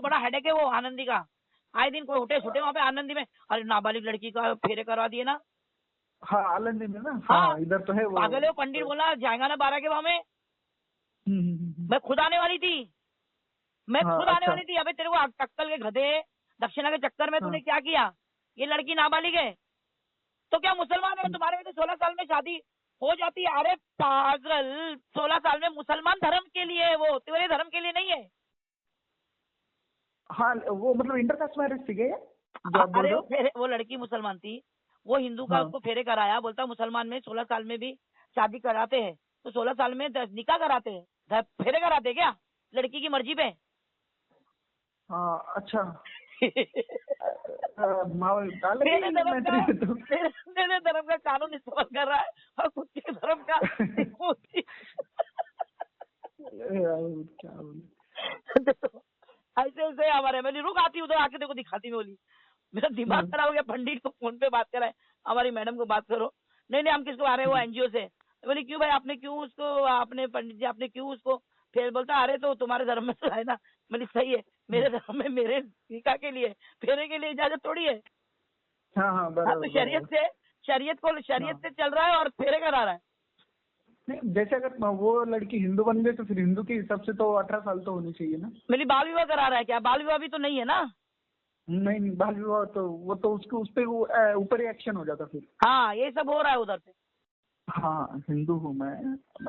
बड़ा हेडेक है वो आनंदी का। आए दिन कोई उठे छुटे वहाँ पे आनंदी में, अरे नाबालिग लड़की का फेरे करवा दिए ना। हाँ आनंदी में ना, हाँ हाँ इधर तो है वो। पागल है वो। पंडित बोला जाएगा ना 12 के वहां में। मैं खुद आने वाली थी, मैं हाँ खुद आने अच्छा। वाली थी। अबे तेरे को टक्कल के गधे, दक्षिणा के चक्कर में हाँ तूने क्या किया? ये लड़की नाबालिग है तो क्या मुसलमान है? तुम्हारे में तो 16 साल में शादी हो जाती है। अरे पागल, 16 साल में मुसलमान धर्म के लिए है वो, तेरे धर्म के लिए नहीं है। हाँ वो मतलब इंटरकास्ट मैरिज थी क्या ये, जो आप बोल अरे रहे वो हो? फेरे, वो लड़की मुसलमान थी, वो हिंदू का हाँ उसको फेरे कराया। बोलता मुसलमान में 16 साल में भी शादी कराते हैं, तो 16 साल में निकाह कराते हैं, फेरे कराते हैं क्या लड़की की मर्जी पे? हाँ अच्छा। माहौल डाल मेरे रही धर्म का, मैत्री तो। मेरे धर्म का कानून इस्तेमाल कर रहा है और खुद के धर्म का क्या बोले। देखो, ऐसे ऐसे हमारे, मैंने रुक आती उधर आके देखो दिखाती मैं बोली। मेरा दिमाग खराब हो गया। पंडित को फोन पे बात कराए, हमारी मैडम को बात करो। नहीं नहीं हम किसको आ रहे हैं, वो एनजीओ से। बोली क्यों भाई, आपने क्यों उसको, आपने पंडित जी आपने क्यों उसको? फिर बोलता अरे तो तुम्हारे धर्म में तो है ना। बोली सही है, मेरे धर्म में मेरे निकाह के लिए फेरे के लिए इजाजत थोड़ी है। हाँ हाँ हाँ बराबर तो शरीयत बराबर। से, शरीयत हाँ से चल रहा है और फेरे करा रहा है। नहीं, जैसे अगर वो लड़की हिंदू बन गई तो फिर हिंदू के हिसाब से तो 18 साल तो होनी चाहिए ना? मेरी बाल विवाह करा रहा है क्या? बाल विवाह भी तो नहीं है ना। नहीं नहीं, बाल विवाह तो वो तो उसके उस पे वो ऊपर ही एक्शन हो जाता फिर। हाँ ये सब हो रहा है उधर से। हाँ हिंदू हूँ मैं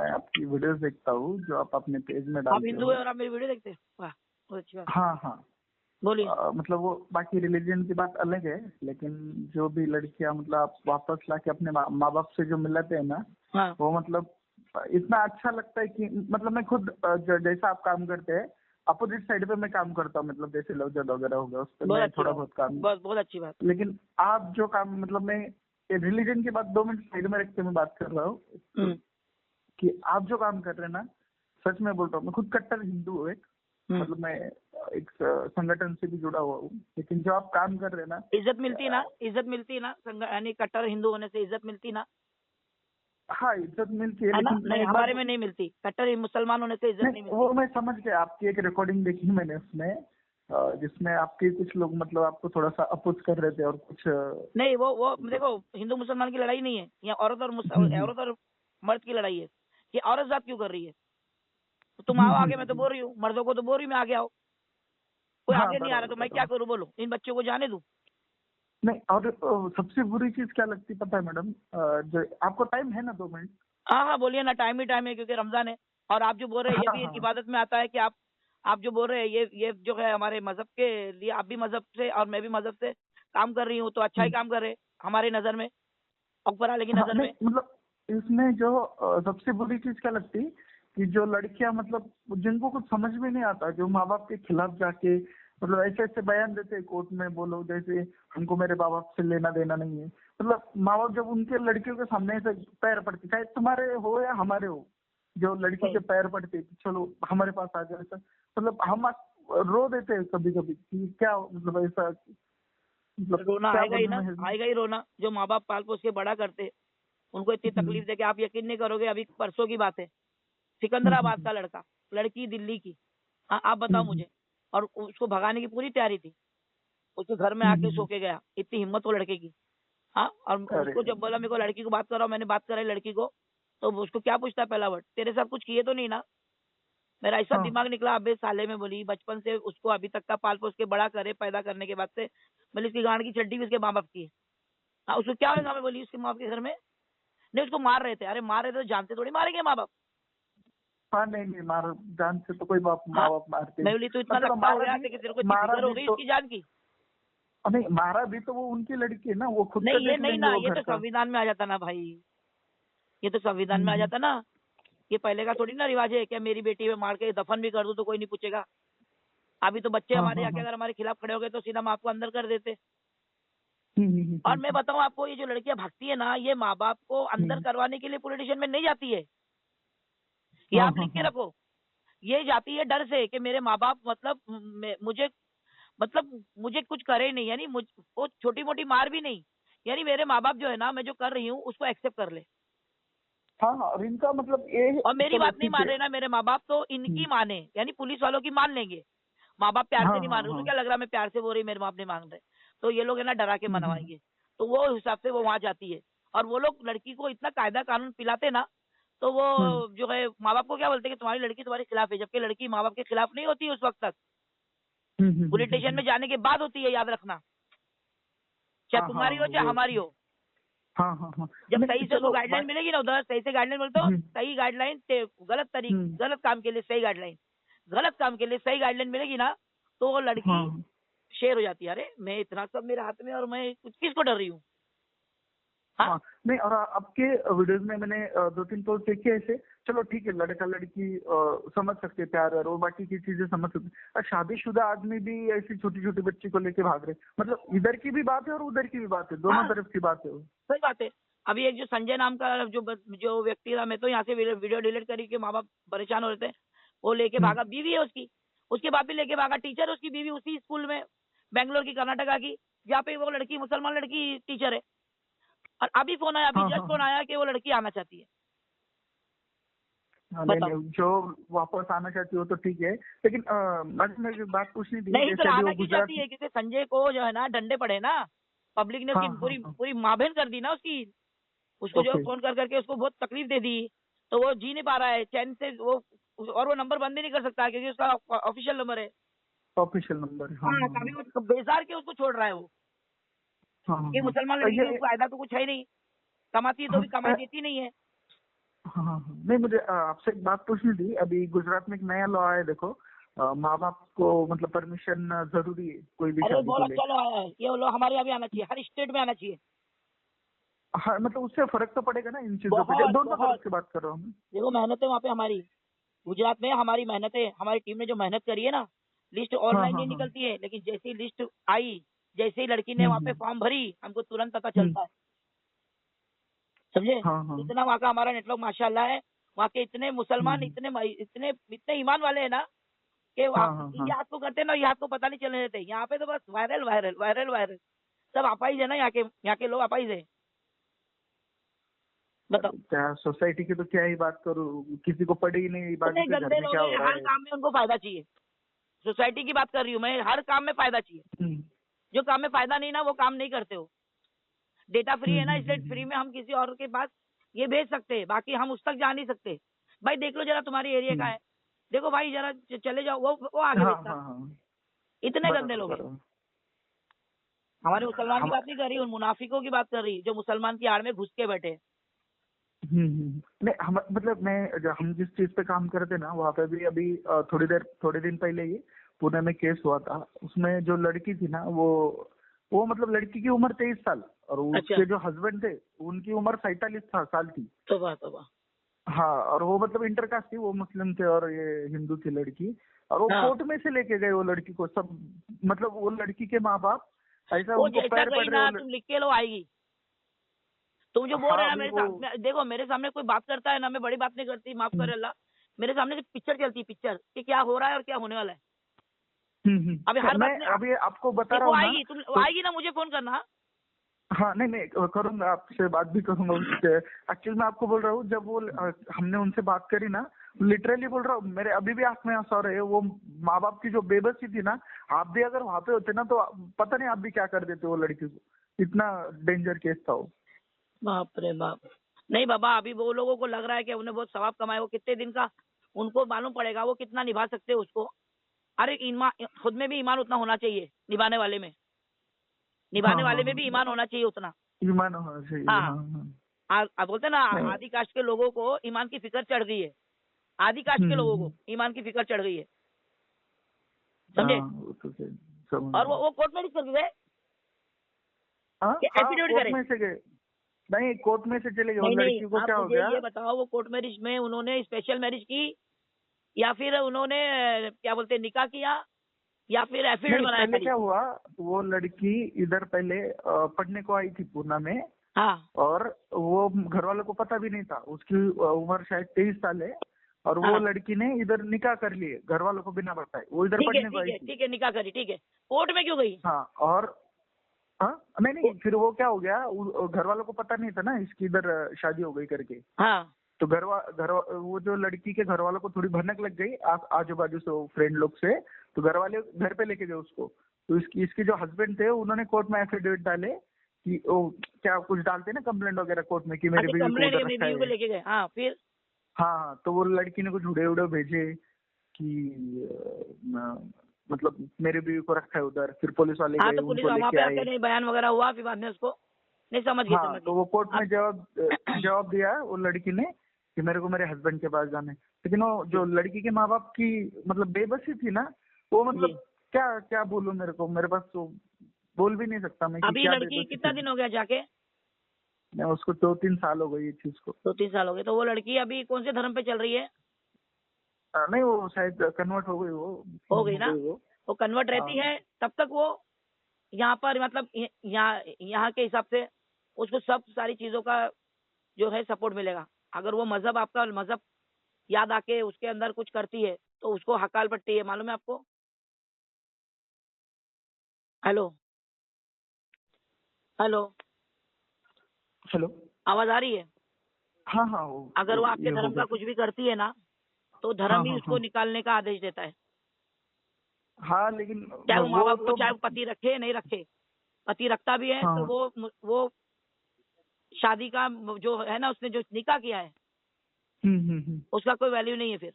आपकी वीडियोस देखता हूँ जो आप अपने पेज में आप डालते हिंदू है हो। और आप मेरी वीडियो देखते हैं? वाह बहुत अच्छी बात। हाँ हाँ। बोलिए। मतलब वो बाकी रिलीजन की बात अलग है, लेकिन जो भी लड़कियां मतलब आप वापस लाके अपने माँ बाप से जो मिलाते हैं ना, हाँ वो मतलब इतना अच्छा लगता है कि मतलब मैं खुद जैसा आप काम करते हैं अपोजिट साइड पे मैं काम करता हूँ, मतलब जैसे लव जद वगैरह हो गया उस पर बहुत मैं अच्छी थोड़ा बात, बहुत काम। बहुत अच्छी बात। लेकिन आप जो काम मतलब मैं रिलीजन की बात 2 मिनट साइड में रख के मैं बात कर रहा हूँ कि आप जो काम कर रहे हैं ना, सच में बोल रहा हूँ, मैं खुद कट्टर हिंदू हूँ एक, मतलब मैं एक संगठन से भी जुड़ा हुआ हूँ, लेकिन जो आप काम कर रहे हैं ना। इज्जत मिलती ना, इज्जत मिलती ना, यानी कट्टर हिंदू होने से इज्जत मिलती ना, हाँ इज्जत मिलती है, है ना? लेकिन मैं नहीं एक हमारे बात में नहीं मिलती, कट्टर मुसलमान होने से इज्जत नहीं नहीं, वो मिलती। मैं समझ गया, आपकी एक रिकॉर्डिंग देखी मैंने उसमें जिसमें आपके कुछ लोग मतलब आपको थोड़ा सा अपोज कर रहे थे और कुछ नहीं वो देखो, हिंदू मुसलमान की लड़ाई नहीं है, यहाँ औरत और मर्द की लड़ाई है। ये औरत जात क्यों कर रही है? तो तुम आओ आगे, मैं तो बोल रही हूँ मर्दों को तो बोल रही हूँ मैं आगे आओ। कोई हाँ आगे नहीं आ रहा बराबर तो मैं क्या बराबर। करूँ बोलो? इन बच्चों को जाने दूं? नहीं और सबसे बुरी चीज क्या लगती पता है मैडम, जो आपको टाइम है ना 2 मिनट? हाँ हाँ बोलिए ना, टाइम ही टाइम है क्योंकि रमजान है। और आप जो बोल रहे हैं ये हाँ भी हाँ इबादत में आता है कि आप जो बोल रहे हैं ये जो है हमारे मजहब के लिए, आप भी मजहब से और मैं भी मजहब से काम कर रही हूँ, तो अच्छा ही काम कर रहे हैं हमारी नजर में, अकबर वाले की हाँ नजर नहीं में। मतलब इसमें जो सबसे बुरी चीज क्या लगती कि जो लड़कियां मतलब जिनको कुछ समझ में नहीं आता, जो माँ बाप के खिलाफ जाके मतलब ऐसे ऐसे बयान देते हैं कोर्ट में, बोलो जैसे हमको मेरे माँ बाप से लेना देना नहीं है, मतलब माँ बाप जब उनके लड़कियों के सामने ऐसे पैर पड़ते, चाहे तुम्हारे हो या हमारे हो, जो लड़की के पैर पड़ते कि चलो हमारे पास आ जाए, ऐसा मतलब हम रो देते हैं कभी कभी कि क्या मतलब ऐसा, मतलब रोना क्या आएगा ही बोलूं ना, मैं। आएगा ही रोना। जो माँ बाप पाल पोस के बड़ा करते, उनको इतनी तकलीफ दे के आप यकीन नहीं करोगे। अभी परसों की बात है, सिकंदराबाद का लड़का, लड़की दिल्ली की। हाँ आप बताओ मुझे। और उसको भगाने की पूरी तैयारी थी, उसके घर में आके सो के गया, इतनी हिम्मत वो लड़के की। हाँ और अरे उसको जब बोला मेरे को लड़की को बात कराओ, मैंने बात कराई लड़की को, तो उसको क्या पूछता है पहला वर्ड, तेरे साथ कुछ किए तो नहीं ना? मेरा ऐसा हाँ दिमाग निकला, अबे साले में बोली, बचपन से उसको अभी तक का पाल पोस के बड़ा करे, पैदा करने के बाद से बोली इसकी गांड की चड्डी भी उसके माँ बाप की है। हाँ उसको क्या होगा? मैं बोली उसके माँ बाप के घर में नहीं, उसको मार रहे थे। अरे मार रहे थे तो जानते थोड़ी मारेंगे माँ बाप। हाँ नहीं नहीं, मार जान से तो कोई बाप हाँ माँ बाप मारते मैं नहीं। बोली तो इतना मतलब लखपा हो गया कि तेरे को इतनी मारा फिक्र हो भी गई तो इसकी जान की? नहीं, मारा भी तो वो उनकी लड़की है ना, वो खुद का नहीं ये देख नहीं लेंगे ना, वो ये घर तो का। संविधान में आ जाता ना भाई, ये तो संविधान में आ जाता ना। ये पहले का थोड़ी ना रिवाज है क्या मेरी बेटी में मार के दफन भी कर दूं तो कोई नहीं पूछेगा। अभी तो बच्चे हाँ हमारे हाँ आके हाँ। अगर हमारे खिलाफ खड़े हो गए तो सीधा माँ को अंदर कर देते। हम्म हम्म हम्म और मैं हम्म बताऊं आपको, ये जो लड़कियां भागती है ना, ये माँ बाप को अंदर हम्म, करवाने के लिए पुलिस स्टेशन में नहीं जाती है। ये हाँ आप हाँ लिख के हाँ रखो। ये जाती है डर से कि मेरे माँ बाप मतलब मुझे, मतलब मुझे कुछ करे नहीं, यानी वो छोटी मोटी मार भी नहीं, यानी मेरे माँ बाप जो है ना, मैं जो कर रही हूँ उसको एक्सेप्ट कर ले। हाँ हाँ। और इनका मतलब ये और मेरी चलो बात नहीं ठीक मान है। रहे ना मेरे माँ बाप, तो इनकी हम्म, माने, यानी पुलिस वालों की मान लेंगे। माँ बाप प्यार से हाँ नहीं हाँ मान रहे, उसको हाँ क्या लग रहा है मैं प्यार से बोल रही, मेरे बाप नहीं मांग रहे, तो ये लोग है ना डरा के हम्म, मनवाएंगे। तो वो हिसाब से वो वहां जाती है, और वो लोग लड़की को इतना कायदा कानून पिलाते ना, तो वो हम्म, जो है माँ बाप को क्या बोलते हैं कि तुम्हारी लड़की तुम्हारे खिलाफ है, जबकि लड़की माँ बाप के खिलाफ नहीं होती है उस वक्त तक, पुलिस स्टेशन में जाने के बाद होती है, याद रखना, चाहे हाँ हाँ तुम्हारी हो चाहे वो हमारी हो। हाँ हाँ हाँ जब नहीं सही से उसको चलो गाइडलाइन बात मिलेगी ना, उधर सही से गाइडलाइन मिलते, तो हम्म सही गाइडलाइन से हम्म गलत काम के लिए सही गाइडलाइन, गलत काम के लिए सही गाइडलाइन मिलेगी ना, तो वो लड़की हाँ शेर हो जाती है। अरे मैं इतना सब मेरे हाथ में, और मैं किसको डर रही हूँ। हाँ हाँ नहीं और आपके वीडियोस में मैंने 2-3 पोस्ट देखे ऐसे। चलो ठीक है, लड़का लड़की समझ सकते हैं प्यार और बाकी की चीजें समझ सकते हैं, और शादीशुदा आदमी भी ऐसी छोटी छोटी बच्ची को लेके भाग रहे, मतलब इधर की भी बात है और उधर की भी बात है, दोनों हाँ, तरफ की बात है वो। सही बात है। अभी एक जो संजय नाम का जो व्यक्ति था, मैं तो यहाँ से वीडियो डिलीट करी कि माँ बाप परेशान हो रहे थे, वो लेके हम्म, भागा, बीवी है उसकी, उसके बाप भी लेके भागा, टीचर है उसकी बीवी उसी स्कूल में, बेंगलोर की, कर्नाटका की, जहाँ पे वो लड़की मुसलमान लड़की टीचर है। और अभी फोन आया, अभी हाँ जस्ट हाँ फोन आया कि वो लड़की आना चाहती है। हाँ, नहीं बताओ। नहीं जो वापस आना चाहती हो तो ठीक है, लेकिन मैडम मेरी बात पूछनी थी, नहीं तो जैसे अभी आना वो क्यों गुजरात चाहती है, क्योंकि संजय को जो है ना डंडे पड़े ना, पब्लिक ने हाँ उसकी हाँ पूरी हाँ पूरी माभेन कर दी ना उसकी, उसको जो ओके फोन कर करके उसको बहुत तकलीफ दे दी, तो वो जी नहीं पा रहा है चैन से, वो और वो नंबर बंद ही नहीं कर सकता क्योंकि उसका ऑफिशियल नंबर है। ऑफिशियल नंबर हाँ हाँ, हाँ तभी वो बेजार के उसको छोड़ रहा है वो, हाँ हाँ कि हाँ मुसलमान हाँ लड़की की फायदा तो कुछ है ही नहीं, कमाती है तो भी कमाई हाँ देती नहीं है। हाँ हाँ नहीं मुझे आपसे एक बात पूछनी थी। अभी गुजरात में एक नया लॉ है, देखो माँ बाप को मतलब परमिशन जरूरी है कोई भी अरे शादी बहुत के लिए। अच्छा लो आया है ये, लो हमारे यहाँ भी आना चाहिए, हर स्टेट में आना चाहिए। हाँ मतलब उससे फर्क तो पड़ेगा ना इन चीजों पे, बहुत दोनों बहुत, तरफ की बात कर रहा हूँ मैं। देखो मेहनत है वहाँ पे हमारी, गुजरात में हमारी मेहनत है, हमारी टीम ने जो मेहनत करी है ना, लिस्ट हाँ ऑनलाइन हाँ नहीं हाँ निकलती है, लेकिन जैसे ही लिस्ट आई, जैसे ही लड़की ने वहाँ पे हम्म फॉर्म भरी, हमको तुरंत पता हम्म, चलता है, समझे। हाँ हाँ इतना वहाँ का हमारा नेटवर्क माशाल्लाह है, वहाँ के इतने मुसलमान, हम्म, इतने इतने इतने ईमान वाले हैं ना, कि हाँ आप हाँ हाँ ये हाथ को करते हैं ना, ये हाथ को पता नहीं चलने देते, यहाँ पे तो बस वायरल वायरल वायरल वायरल, सब अपाइज है ना, यहाँ के लोग अपाइज है। बताओ। क्या सोसाइटी की तो क्या ही बात करूँ, किसी को पड़ी ही नहीं बाजू इतने के घर गंदे में लोग क्या हैं, हो रहा हर है। काम में उनको फायदा चाहिए, सोसाइटी की बात कर रही हूँ मैं, हर काम में फायदा चाहिए, हम्म जो काम में फायदा नहीं ना वो काम नहीं करते हो। डेटा फ्री है ना, इसलिए फ्री हम्म। में हम किसी और के पास ये भेज सकते हैं, बाकी हम उस तक जा नहीं सकते। भाई देख लो जरा तुम्हारी एरिया का हम्म, है, देखो भाई जरा चले जाओ, वो आगे हाँ भेजता, हाँ हाँ इतने गंदे बराबर लोग हैं। बराबर। हमारे मुसलमान की हम बात नहीं कर रही, उन मुनाफिकों की बात कर रही, जो मुसलमान की आड़ में घुस के बैठे। नहीं हम मतलब हम जिस चीज पे काम करते ना वहाँ पे भी अभी थोड़े दिन पहले ही पुणे में केस हुआ था। उसमें जो लड़की थी ना वो मतलब लड़की की उम्र 23 साल और अच्छा, उसके जो हस्बैंड थे उनकी उम्र 47 साल थी। तोबा तोबा। हाँ और वो मतलब इंटरकास्ट थी, वो मुस्लिम थे और ये हिंदू थी लड़की। और वो हाँ, कोर्ट में से लेके गए वो लड़की को सब, मतलब वो लड़की के माँ बाप ऐसा वो उनको जैसा पैर कही पड़ रहे ना वो तुम लिख के लो आएगी। तुम जो बोल रहे हाँ हैं ना अभी मेरे वो सामने, देखो मेरे सामने कोई बात करता है ना, मैं बड़ी बात नहीं करती, माफ करे अल्लाह, मेरे सामने से पिक्चर चलती है, पिक्चर कि क्या हो रहा है और क्या होने वाला है। अभी हर मैं बात में अभी आपको बता एक रहा वो हूँ ना आएगी, तुम वो तो आएगी ना, मुझे फोन करना। हाँ नहीं नहीं करूंगा, आपसे बात भी करूंगा उससे। एक्चुअली मैं आपको बोल रहा हूँ जब वो हमने उनसे बात करी ना, लिटरली बोल रहा हूँ मेरे अभी भी आंख में आंसू आ रहे हैं। वो माँ बाप की जो बेबसी थी ना, आप भी अगर वहां पे होते ना तो पता नहीं आप भी क्या कर देते वो लड़की को, इतना डेंजर केस था वो। बाप रे बाप। नहीं बाबा, अभी वो लोगों को लग रहा है कि उन्हें बहुत सवाब कमाए, वो कितने दिन का, उनको मालूम पड़ेगा वो कितना निभा सकते हैं उसको। अरे ईमान, खुद में भी ईमान उतना होना चाहिए, निभाने वाले में, हाँ निभाने हाँ वाले में भी हाँ ईमान होना चाहिए उतना। ईमान होना चाहिए हाँ, हाँ हाँ आप बोलते हैं ना, हाँ, आदि कास्ट के लोगों को ईमान की फिक्र चढ़ गई है, आदि कास्ट के लोगों हम्म, को ईमान की फिक्र चढ़ गई है, समझे। हाँ वो तो सही, समझ और गया। वो कोर्ट मैरिज कर गए, हाँ कि हाँ एफिडेविट कोर्ट करे। में से गए, नहीं कोर्ट में से चले गए वो नहीं नहीं, लड़की को, आप क्या हो मुझे गया। ये बताओ, वो कोर्ट मैरिज में उन्होंने स्पेशल मैरिज की, या फिर उन्होंने क्या बोलते हैं निकाह किया, या फिर एफिडेविट नहीं बनाया पहले खाली। क्या हुआ, वो लड़की इधर पहले पढ़ने को आई थी पूना में, हाँ और वो घर वालों को पता भी नहीं था, उसकी उम्र शायद 23 साल है। और वो हाँ, लड़की ने इधर निकाह कर लिए घर वालों को बिना बताए, वो इधर ठीक है पढ़ने को ठीक आई है थी। ठीक है, निकाह करी, ठीक है, कोर्ट में क्यों गई। हाँ और हाँ नहीं नहीं को- फिर वो क्या हो गया, घर वालों को पता नहीं था ना इसकी इधर शादी हो गई करके। हाँ तो वो जो लड़की के घर वालों को थोड़ी भनक लग गई आजू बाजू से फ्रेंड लोग से, तो घर वाले घर पे लेके गए उसको। तो इसकी जो हस्बैंड थे उन्होंने कोर्ट में एफिडेविट डाले कि वो क्या कुछ डालते ना कंप्लेंट वगैरह कोर्ट में कि मेरी अच्छा, बीवी को कंप्लेंट उधर मेरी रखा बीवी को है। लेके गए, हाँ फिर? हाँ, तो वो लड़की ने कुछ वीडियो भेजे कि मतलब मेरी बीवी को रखा है उधर। फिर पुलिस वाले हाँ गए, तो पुलिस उनको वहां लेके पे आए। आके नहीं बयान वगैरह हुआ, फिर बाद में उसको नहीं समझ गई, हाँ, समझ तो गई। वो कोर्ट में अब जवाब दिया वो लड़की ने कि मेरे को मेरे हस्बैंड के पास जाना है। लेकिन वो जो लड़की के माँ बाप की मतलब बेबसी थी ना, वो जी, मतलब क्या क्या बोलूं, मेरे पास तो बोल भी नहीं सकता मैं कि अभी क्या लड़की बेबसी कितना थी। दिन हो गया जाके? मैं उसको 2-3 साल हो गई ये चीज को। 2-3 साल हो गए। तो वो लड़की अभी कौन से धर्म पे चल रही है? नहीं, वो शायद कन्वर्ट हो गई, वो हो मुस्लिम गई हो ना? गई वो। वो कन्वर्ट रहती हाँ। है तब तक वो यहाँ पर मतलब यहाँ यहाँ के हिसाब से उसको सब सारी चीजों का जो है सपोर्ट मिलेगा। अगर वो मजहब, आपका मजहब याद आके उसके अंदर कुछ करती है तो उसको हकाल पट्टी है, मालूम है आपको? Hello, hello, hello. आवाज आ रही है? हाँ हाँ, वो अगर वो ये आपके हो धर्म का गया। कुछ भी करती है ना, तो धर्म हाँ ही हाँ उसको हाँ निकालने का आदेश देता है। हाँ, लेकिन चाहे वो माँ वो बाप को, तो चाहे वो पति रखे नहीं रखे, पति रखता भी है तो हाँ। वो शादी का जो है ना, उसने जो निकाह किया है हम्म। उसका कोई वैल्यू नहीं है फिर।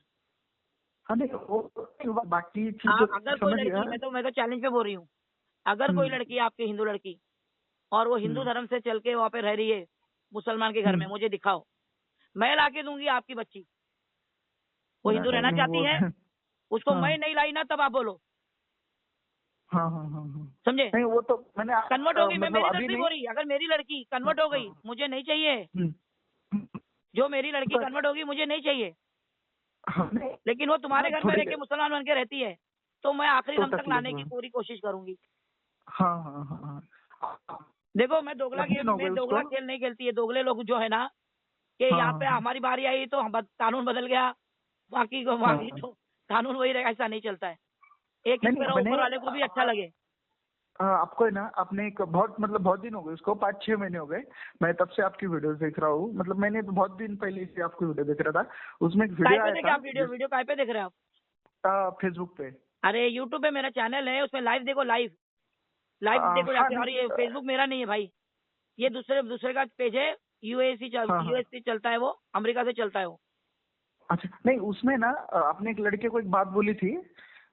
हाँ, नहीं वो बाकी चीज हाँ, तो अगर कोई समझ गया। लड़की, मैं तो चैलेंज पे बोल रही हूँ, अगर कोई हम्म लड़की आपकी हिंदू लड़की और वो हिंदू हम्म धर्म से चल के वहाँ पे रह रही है मुसलमान के घर में, हम्म। मुझे दिखाओ, मैं ला के दूंगी आपकी बच्ची। वो हिंदू रहना नहीं चाहती वो है, उसको हाँ मैं नहीं लाई ना तब आप बोलो, हाँ। समझे? नहीं वो तो मैंने कन्वर्ट हो गई, मैं मतलब मेरी तरफ अभी से ही नहीं। बोल रही, अगर मेरी लड़की हाँ कन्वर्ट हो गई हाँ। मुझे नहीं चाहिए, हम्म, हम्म, जो मेरी लड़की तो कन्वर्ट होगी मुझे नहीं चाहिए, हाँ नहीं, लेकिन वो तुम्हारे हाँ घर में थोड़ी रह के मुसलमान बन के रहती है, तो मैं आखिरी तो दम तक तकलीफ लाने की हुआ। पूरी कोशिश करूंगी। हाँ हाँ हाँ हाँ। देखो, मैं दोगला काफी दिन गेम हो गए में उसको। दोगला खेल नहीं खेलती है। दोगले लोग जो है ना, कि हाँ यहाँ हाँ पे हाँ हमारी बारी आई तो कानून बदल गया, बाकी को हाँ बाकी हाँ। तो कानून वही रहेगा, ऐसा नहीं चलता है। एक नहीं इस नहीं पर मैंने ऊपर वाले को भी अच्छा लगे। आपको है ना, आपने एक बहुत दिन हो गए उसको, 5-6 महीने हो गए। मैं तब से आपकी वीडियो देख रहा हूँ, मतलब मैंने तो बहुत दिन पहले से आपकी वीडियो देख रहा था। उसमें एक काय वीडियो पे आया देखे था आप वीडियो? वीडियो काय पे देख रहे हो आप? फेसबुक पे। अरे यूट्यूब पे मेरा चैनल है, उसमें लाइव देखो, लाइव लाइव देखो हाँ जाके। और नहीं ये फेसबुक मेरा नहीं है भाई, ये दूसरे दूसरे का पेज है। हाँ हाँ। यूएससी चलता है, वो अमेरिका से चलता है वो। अच्छा, नहीं उसमें ना आपने एक लड़के को एक बात बोली थी।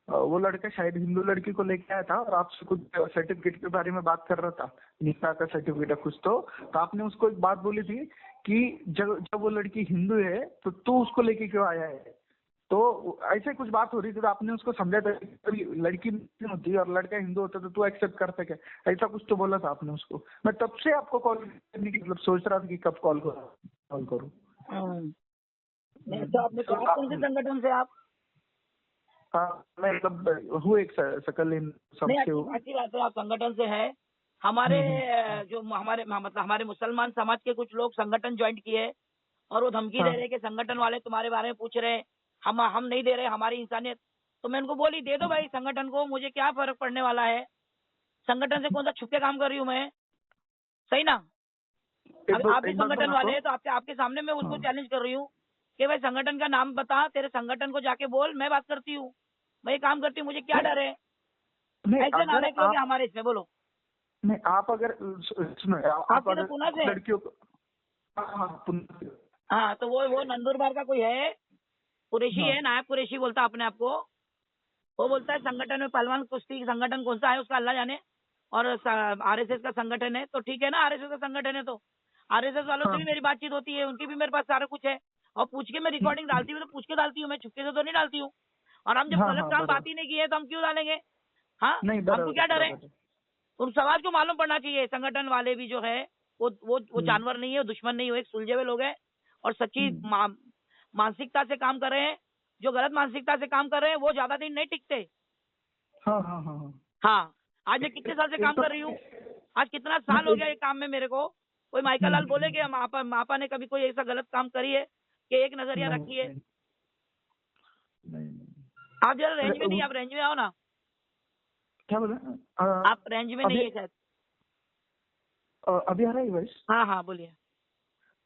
वो लड़का शायद हिंदू लड़की को लेके आया था और आपसे कुछ सर्टिफिकेट के बारे में बात कर रहा था, निकाह का सर्टिफिकेट है कुछ। तो आपने उसको एक बात बोली थी कि जब जब वो लड़की हिंदू है तो तू उसको लेके क्यों आया है। तो ऐसे कुछ बात हो रही थी, तो आपने उसको समझाया था कि कभी लड़की मुस्लिम होती और लड़का हिंदू होता तो तू एक्सेप्ट करता क्या, ऐसा कुछ तो बोला था आपने उसको। मैं तब से आपको कॉल करने की मतलब सोच रहा था कि कब कॉल करूँ। नहीं तो आपने तो आप कौन से संगठन से आप? हाँ, मैं मतलब हूँ एक सकल इन नहीं, सबसे अच्छी हूँ। अच्छी बात है, आप संगठन से है। हमारे हम्म। जो मतलब हमारे मुसलमान समाज के कुछ लोग संगठन ज्वाइन किए और वो धमकी दे हाँ रहे कि संगठन वाले तुम्हारे बारे में पूछ रहे हैं, हम नहीं दे रहे हमारी इंसानियत। तो मैं उनको बोली, दे दो भाई संगठन को, मुझे क्या फर्क पड़ने वाला है, संगठन से कौन सा छुप के काम कर रही हूँ मैं, सही ना? अगर आप भी एक बात संगठन बताओ। वाले हैं तो आपके सामने मैं उसको हाँ चैलेंज कर रही हूँ कि भाई संगठन का नाम बता, तेरे संगठन को जाके बोल, मैं बात करती हूँ, मैं ये काम करती हूँ, मुझे क्या नहीं डर है? नहीं, ऐसे अगर नालायक लोग हैं आप हमारे इसमें, बोलो। नहीं आप अगर सुनो, आप आपके तो अगर पुणे से है। लड़कियों को हाँ हाँ हाँ, तो वो नंदुरबार का कोई है, कुरैशी हाँ है, नायब कुरैशी बोलता है अपने आप को। वो बोलता है संगठन में पहलवान कुश्ती संगठन कौन सा है उसका अल्लाह जाने, और आरएसएस का संगठन है तो ठीक है ना, आरएसएस का संगठन है तो आरएसएस वालों से हाँ। भी मेरी बातचीत होती है, उनकी भी मेरे पास सारा कुछ है। और पूछ के मैं रिकॉर्डिंग डालती हूँ तो पूछ के डालती हूँ, मैं छुपके से तो नहीं डालती हूँ। और हम जब हाँ गलत हाँ काम बात बराबर। ही नहीं किए तो हम क्यों डालेंगे? हाँ, नहीं हमको बराबर क्या डर है? बराबर। उन समाज को मालूम पड़ना चाहिए, संगठन वाले भी जो है वो हम्म जानवर नहीं है, वो दुश्मन नहीं है, वो एक सुलझे हुए लोग हैं और सच्ची हम्म। मानसिकता से काम कर रहे हैं। जो गलत मानसिकता से काम कर रहे हैं वो ज्यादा दिन नहीं टिकते। हाँ हाँ हाँ हाँ। हाँ, आज मैं कितने साल से एक काम तो कर रही हूँ, आज कितना साल नहीं हो एक गया ये काम में मेरे को। कोई माइकल लाल बोले कि मापा ने कभी कोई ऐसा गलत काम करी है कि एक नजरिया नहीं रखी है? नहीं नहीं। आप जरा रेंज में नहीं, अरे, आप रेंज में आओ ना, क्या बोला? आप रेंज में नहीं अभी है शायद। अभी आ रहा है वॉइस? हाँ हाँ, बोलिए।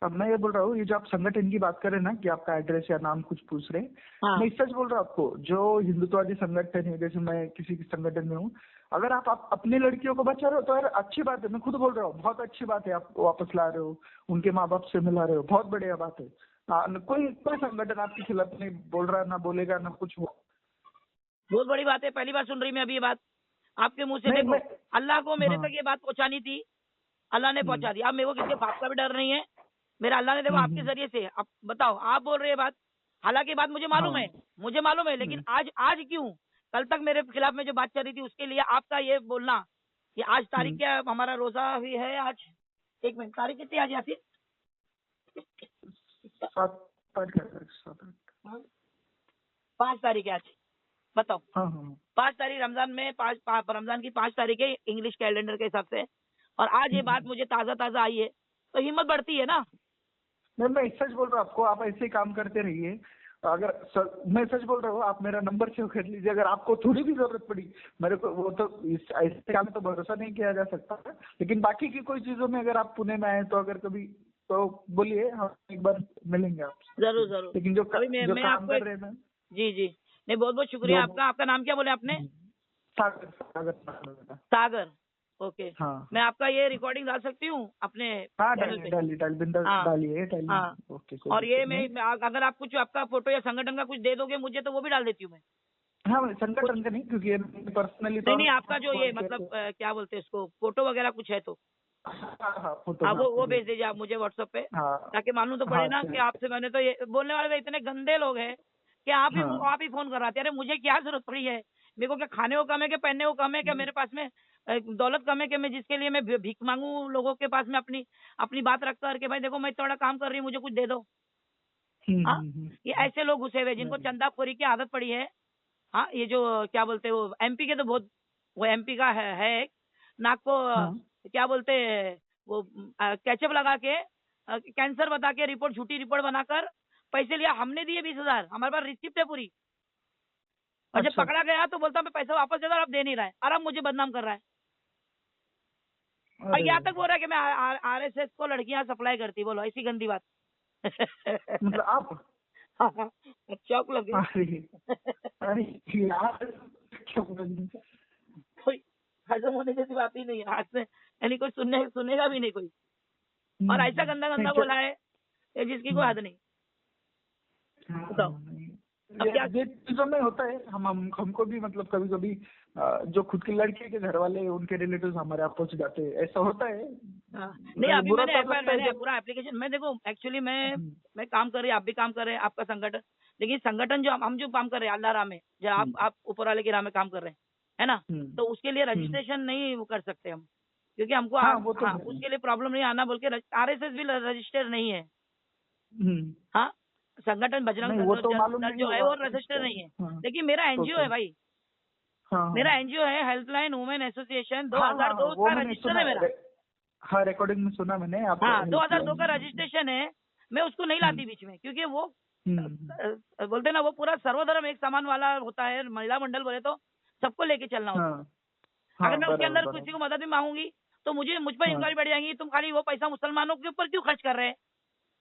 अब मैं ये बोल रहा हूँ, ये जो आप संगठन की बात कर रहे हैं ना कि आपका एड्रेस या नाम कुछ पूछ रहे हैं, हाँ मैं सच बोल रहा हूँ आपको, जो हिंदुत्ववादी संगठन है, जैसे मैं किसी संगठन में हूँ, अगर आप अपनी लड़कियों को बचा रहे हो तो यार अच्छी बात है, मैं खुद बोल रहा हूँ, बहुत अच्छी बात है, आप वापस ला रहे हो, उनके माँ बाप से मिला रहे हो, बहुत बढ़िया बात है। कोई कोई संगठन आपके खिलाफ नहीं बोल रहा, ना बोलेगा, ना कुछ हो। बहुत बड़ी बात है, पहली बार सुन रही मैं अभी ये बात आपके मुंह से। नहीं देखो, मैं, अल्लाह को मेरे हाँ, तक ये बात पहुंचानी थी, अल्लाह ने हम्म, पहुंचा दी। अब मेरे को किसी बाप का भी डर नहीं है, मेरा अल्लाह ने देखो आपके हम्म, जरिए से। अब बताओ, आप बोल रहे हैं बात, हालांकि बात हाँ, मुझे मालूम है, लेकिन आज आज क्यों? कल तक मेरे खिलाफ में जो बात चल रही थी उसके लिए आपका ये बोलना कि आज तारीख हम्म, क्या है? हमारा रोजा भी है आज। एक मिनट, तारीख कितनी आज यासिर? 7 तारीख है, 7 तारीख। 5 तारीख है आज। बताओ, हाँ, हाँ, 5 तारीख रमजान में, रमजान की 5 तारीख है इंग्लिश कैलेंडर के हिसाब से, और आज ये बात हम्म। मुझे ताजा ताजा आई है, तो हिम्मत बढ़ती है ना। मैं सच बोल रहा हूँ आपको, आप ऐसे ही काम करते रहिए। अगर मैं सच बोल रहा हूँ, आप मेरा नंबर सेव कर लीजिए, अगर आपको थोड़ी भी जरूरत पड़ी मेरे को, वो तो ऐसे काम में तो भरोसा नहीं किया जा सकता है, लेकिन बाकी की कोई चीजों में अगर आप पुणे में आए तो अगर कभी तो बोलिए, हम एक बार मिलेंगे आपसे। जरूर जरूर। लेकिन अभी जो मैं काम आपको कर एक, रहे हैं ना, जी जी, नहीं बहुत बहुत शुक्रिया जो आपका। आपका नाम क्या बोले आपने? सागर सागर सागर। सागर। ओके। हाँ, मैं आपका ये रिकॉर्डिंग डाल सकती हूँ अपने हाँ, चैनल डालिए पे? डालिए डालिए, बिंदास हाँ डालिए डालिए। हाँ। ओके, कोई और ये दिक्कत नहीं। अगर आप कुछ आपका फोटो या संगठन का कुछ दे दोगे मुझे, तो वो भी डाल देती हूँ मैं। हाँ, मैं कुछ संगठन का नहीं, क्योंकि पर्सनली नहीं तौर नहीं, आपका जो पर ये कॉल किया मतलब तो। क्या बोलते हैं इसको, फोटो वगैरह कुछ है तो हाँ, हाँ, फोटो हाँ, मैं आपको वो भेज भेज दीजिए दूँ। आप मुझे व्हाट्सएप पे, हाँ, ताकि मालूम तो पड़े हाँ, ना कि चलिए। आपसे मैंने तो ये बोलने वाले तो इतने गंदे लोग हैं कि हाँ, आप ही फोन कर रहे थे। अरे मुझे क्या जरूरत पड़ी है? मेरे को क्या खाने को कम है, क्या पहनने को कम है, क्या मेरे पास में दौलत कम है कि मैं जिसके लिए मैं भीख मांगू लोगों के पास में अपनी अपनी बात रख कर के भाई देखो मैं थोड़ा काम कर रही हूँ, मुझे कुछ दे दो। हाँ, ये ऐसे लोग घुसे हुए जिनको नहीं, चंदाखोरी की आदत पड़ी है। हाँ, ये जो क्या बोलते हैं वो एमपी के तो बहुत, वो एमपी का है एक, नाक को हाँ, क्या बोलते हैं वो, कैचअप लगा के कैंसर बता के रिपोर्ट, झूठी रिपोर्ट बनाकर पैसे लिया। हमने दिए 20,000, हमारे पास रिसिप्ट है पूरी। और जब अच्छा, पकड़ा गया तो बोलता मैं पैसा वापस दे दो, अब दे नहीं रहा है, और अब मुझे बदनाम कर रहा है। और अरे, यहाँ तक बोल रहा है कि मैं आरएसएस को लड़कियां सप्लाई करती, बोलो ऐसी गंदी बात। मतलब आप, चौक लग अरे, गई। अरे यार, क्या बोल रही हैं? कोई हजम होने जैसी बात ही नहीं है आज से, यानी कोई सुनेगा भी नहीं कोई। और ऐसा गंदा नहीं, गंदा बोला है ये जिसकी कोई हद नहीं। बताओ, नहीं, अब क्या? ये चीजों में होता है, हमको भी मतलब कभी कभी जो खुद की लड़की के घर वाले उनके रिलेटिव हमारे आप पहुंच जाते हैं, ऐसा होता है। हाँ, नहीं अभी बुरा मैंने तब एफआईआर, लगता है मैंने जब, पूरा एप्लीकेशन, मैं देखो एक्चुअली हम्म, मैं काम कर रही, आप भी काम कर रहे हैं, आपका संगठन, लेकिन संगठन जो हम जो काम कर रहे हैं अल्लाह राह में, जो आप ऊपर वाले की राह में काम कर रहे हैं, है ना? हम्म, तो उसके लिए हम्म, रजिस्ट्रेशन नहीं वो कर सकते हम, क्योंकि हमको हाँ, वो तो हाँ है। उसके लिए प्रॉब्लम नहीं आना बोल के, आरएसएस भी रजिस्टर नहीं है। हम्म, हाँ, संगठन बजरंग नहीं, वो तो मालूम दल नहीं जो है होगा वो रजिस्टर उसका। नहीं है, हाँ, लेकिन मेरा एनजीओ ओके, है भाई। हाँ, मेरा हाँ, एनजीओ है हेल्पलाइन वुमेन एसोसिएशन, हाँ, हाँ, हाँ, 2002 वो का मैंने रजिस्टर सुना है है, मेरा। हाँ, रिकॉर्डिंग में सुना मैंने, आप हाँ, 2002 का हेल्पलाइन। रजिस्ट्रेशन है। मैं उसको नहीं हम्म, लाती बीच में, क्योंकि वो हम्म, बोलते ना वो पूरा सर्वधर्म एक समान वाला होता है, महिला मंडल बोले तो सबको लेके चलना होता हाँ, है। अगर हाँ, मैं उसके बराबर अंदर किसी को बराबर, मदद भी मांगूंगी तो मुझ पर हाँ, इंक्वायरी बढ़ जाएंगी, तुम खाली वो पैसा मुसलमानों के ऊपर क्यों खर्च कर रहे हैं?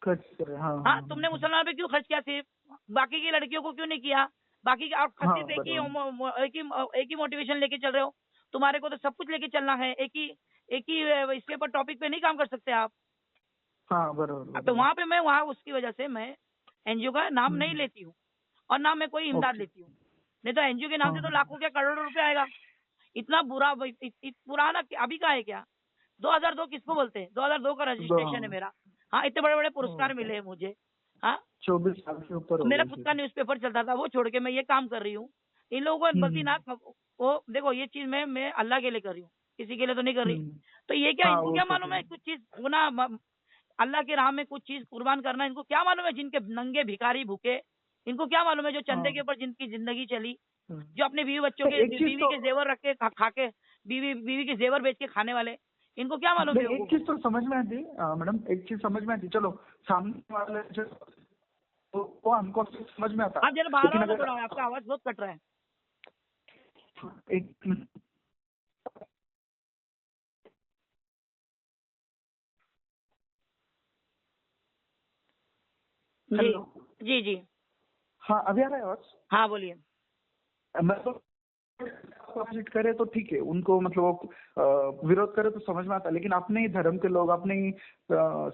खर्च करे, हाँ, हाँ, हाँ, तुमने मुसलमान पे क्यों खर्च किया सिर्फ, बाकी की लड़कियों को क्यों नहीं किया? बाकी आप हाँ, सिर्फ बराबर, एक ही मोटिवेशन लेके चल रहे हो। तुम्हारे को तो सब कुछ लेके चलना है, एक ही इसके ऊपर टॉपिक पे नहीं काम कर सकते आप। हाँ, बराबर तो बराबर, वहां पे मैं वहां उसकी वजह से मैं एनजीओ का नाम नहीं हम्म, लेती हूँ, और ना मैं कोई इमदाद ओके, लेती हूँ। नहीं तो एनजीओ के नाम हाँ, से तो हाँ, लाखों क्या करोड़ों रुपए आएगा। इतना बुरा पुराना अभी का है क्या? 2002 किसको बोलते हैं? 2002 का रजिस्ट्रेशन है हाँ, मेरा। हाँ, इतने बड़े बड़े पुरस्कार ओके, मिले हैं मुझे। हाँ, 24 साल के ऊपर हो मेरा गए खुद का फिर। न्यूज़पेपर चलता था, वो छोड़ के मैं ये काम कर रही हूँ। इन लोगों को गलती ना, हम्म, वो देखो ये चीज मैं अल्लाह के लिए कर रही हूँ, किसी के लिए तो नहीं कर रही। हम्म, तो ये क्या, हाँ, इनको वो क्या तो मालूम है। है कुछ चीज होना, अल्लाह के राह में कुछ चीज कुर्बान करना, इनको क्या मालूम है? जिनके नंगे भिखारी भूखे, इनको क्या मालूम है जो चंदे के हाँ, ऊपर जिनकी जिंदगी चली, हाँ। जो अपने बीवी बच्चों तो के एक चीज बीवी तो, के जेवर रख के खा के, बीवी के जेवर बेच के खाने वाले, इनको क्या मालूम नहीं, एक बेवकूफों चीज को? तो समझ में आती, मैडम, एक चीज समझ में आती, चलो सामने वाले जो, वो हमको समझ में आता, आप जरा बाहर लेकिन आओ ना अगर थोड़ा, आपका आवाज बहुत कट रहा है। एक, जी हेलो। जी जी। हाँ, अभी आ रहा है आवाज? हाँ बोलिए। मैं तो अपोजिट करे तो ठीक है, उनको मतलब विरोध करे तो समझ में आता है, लेकिन अपने ही धर्म के लोग, अपने ही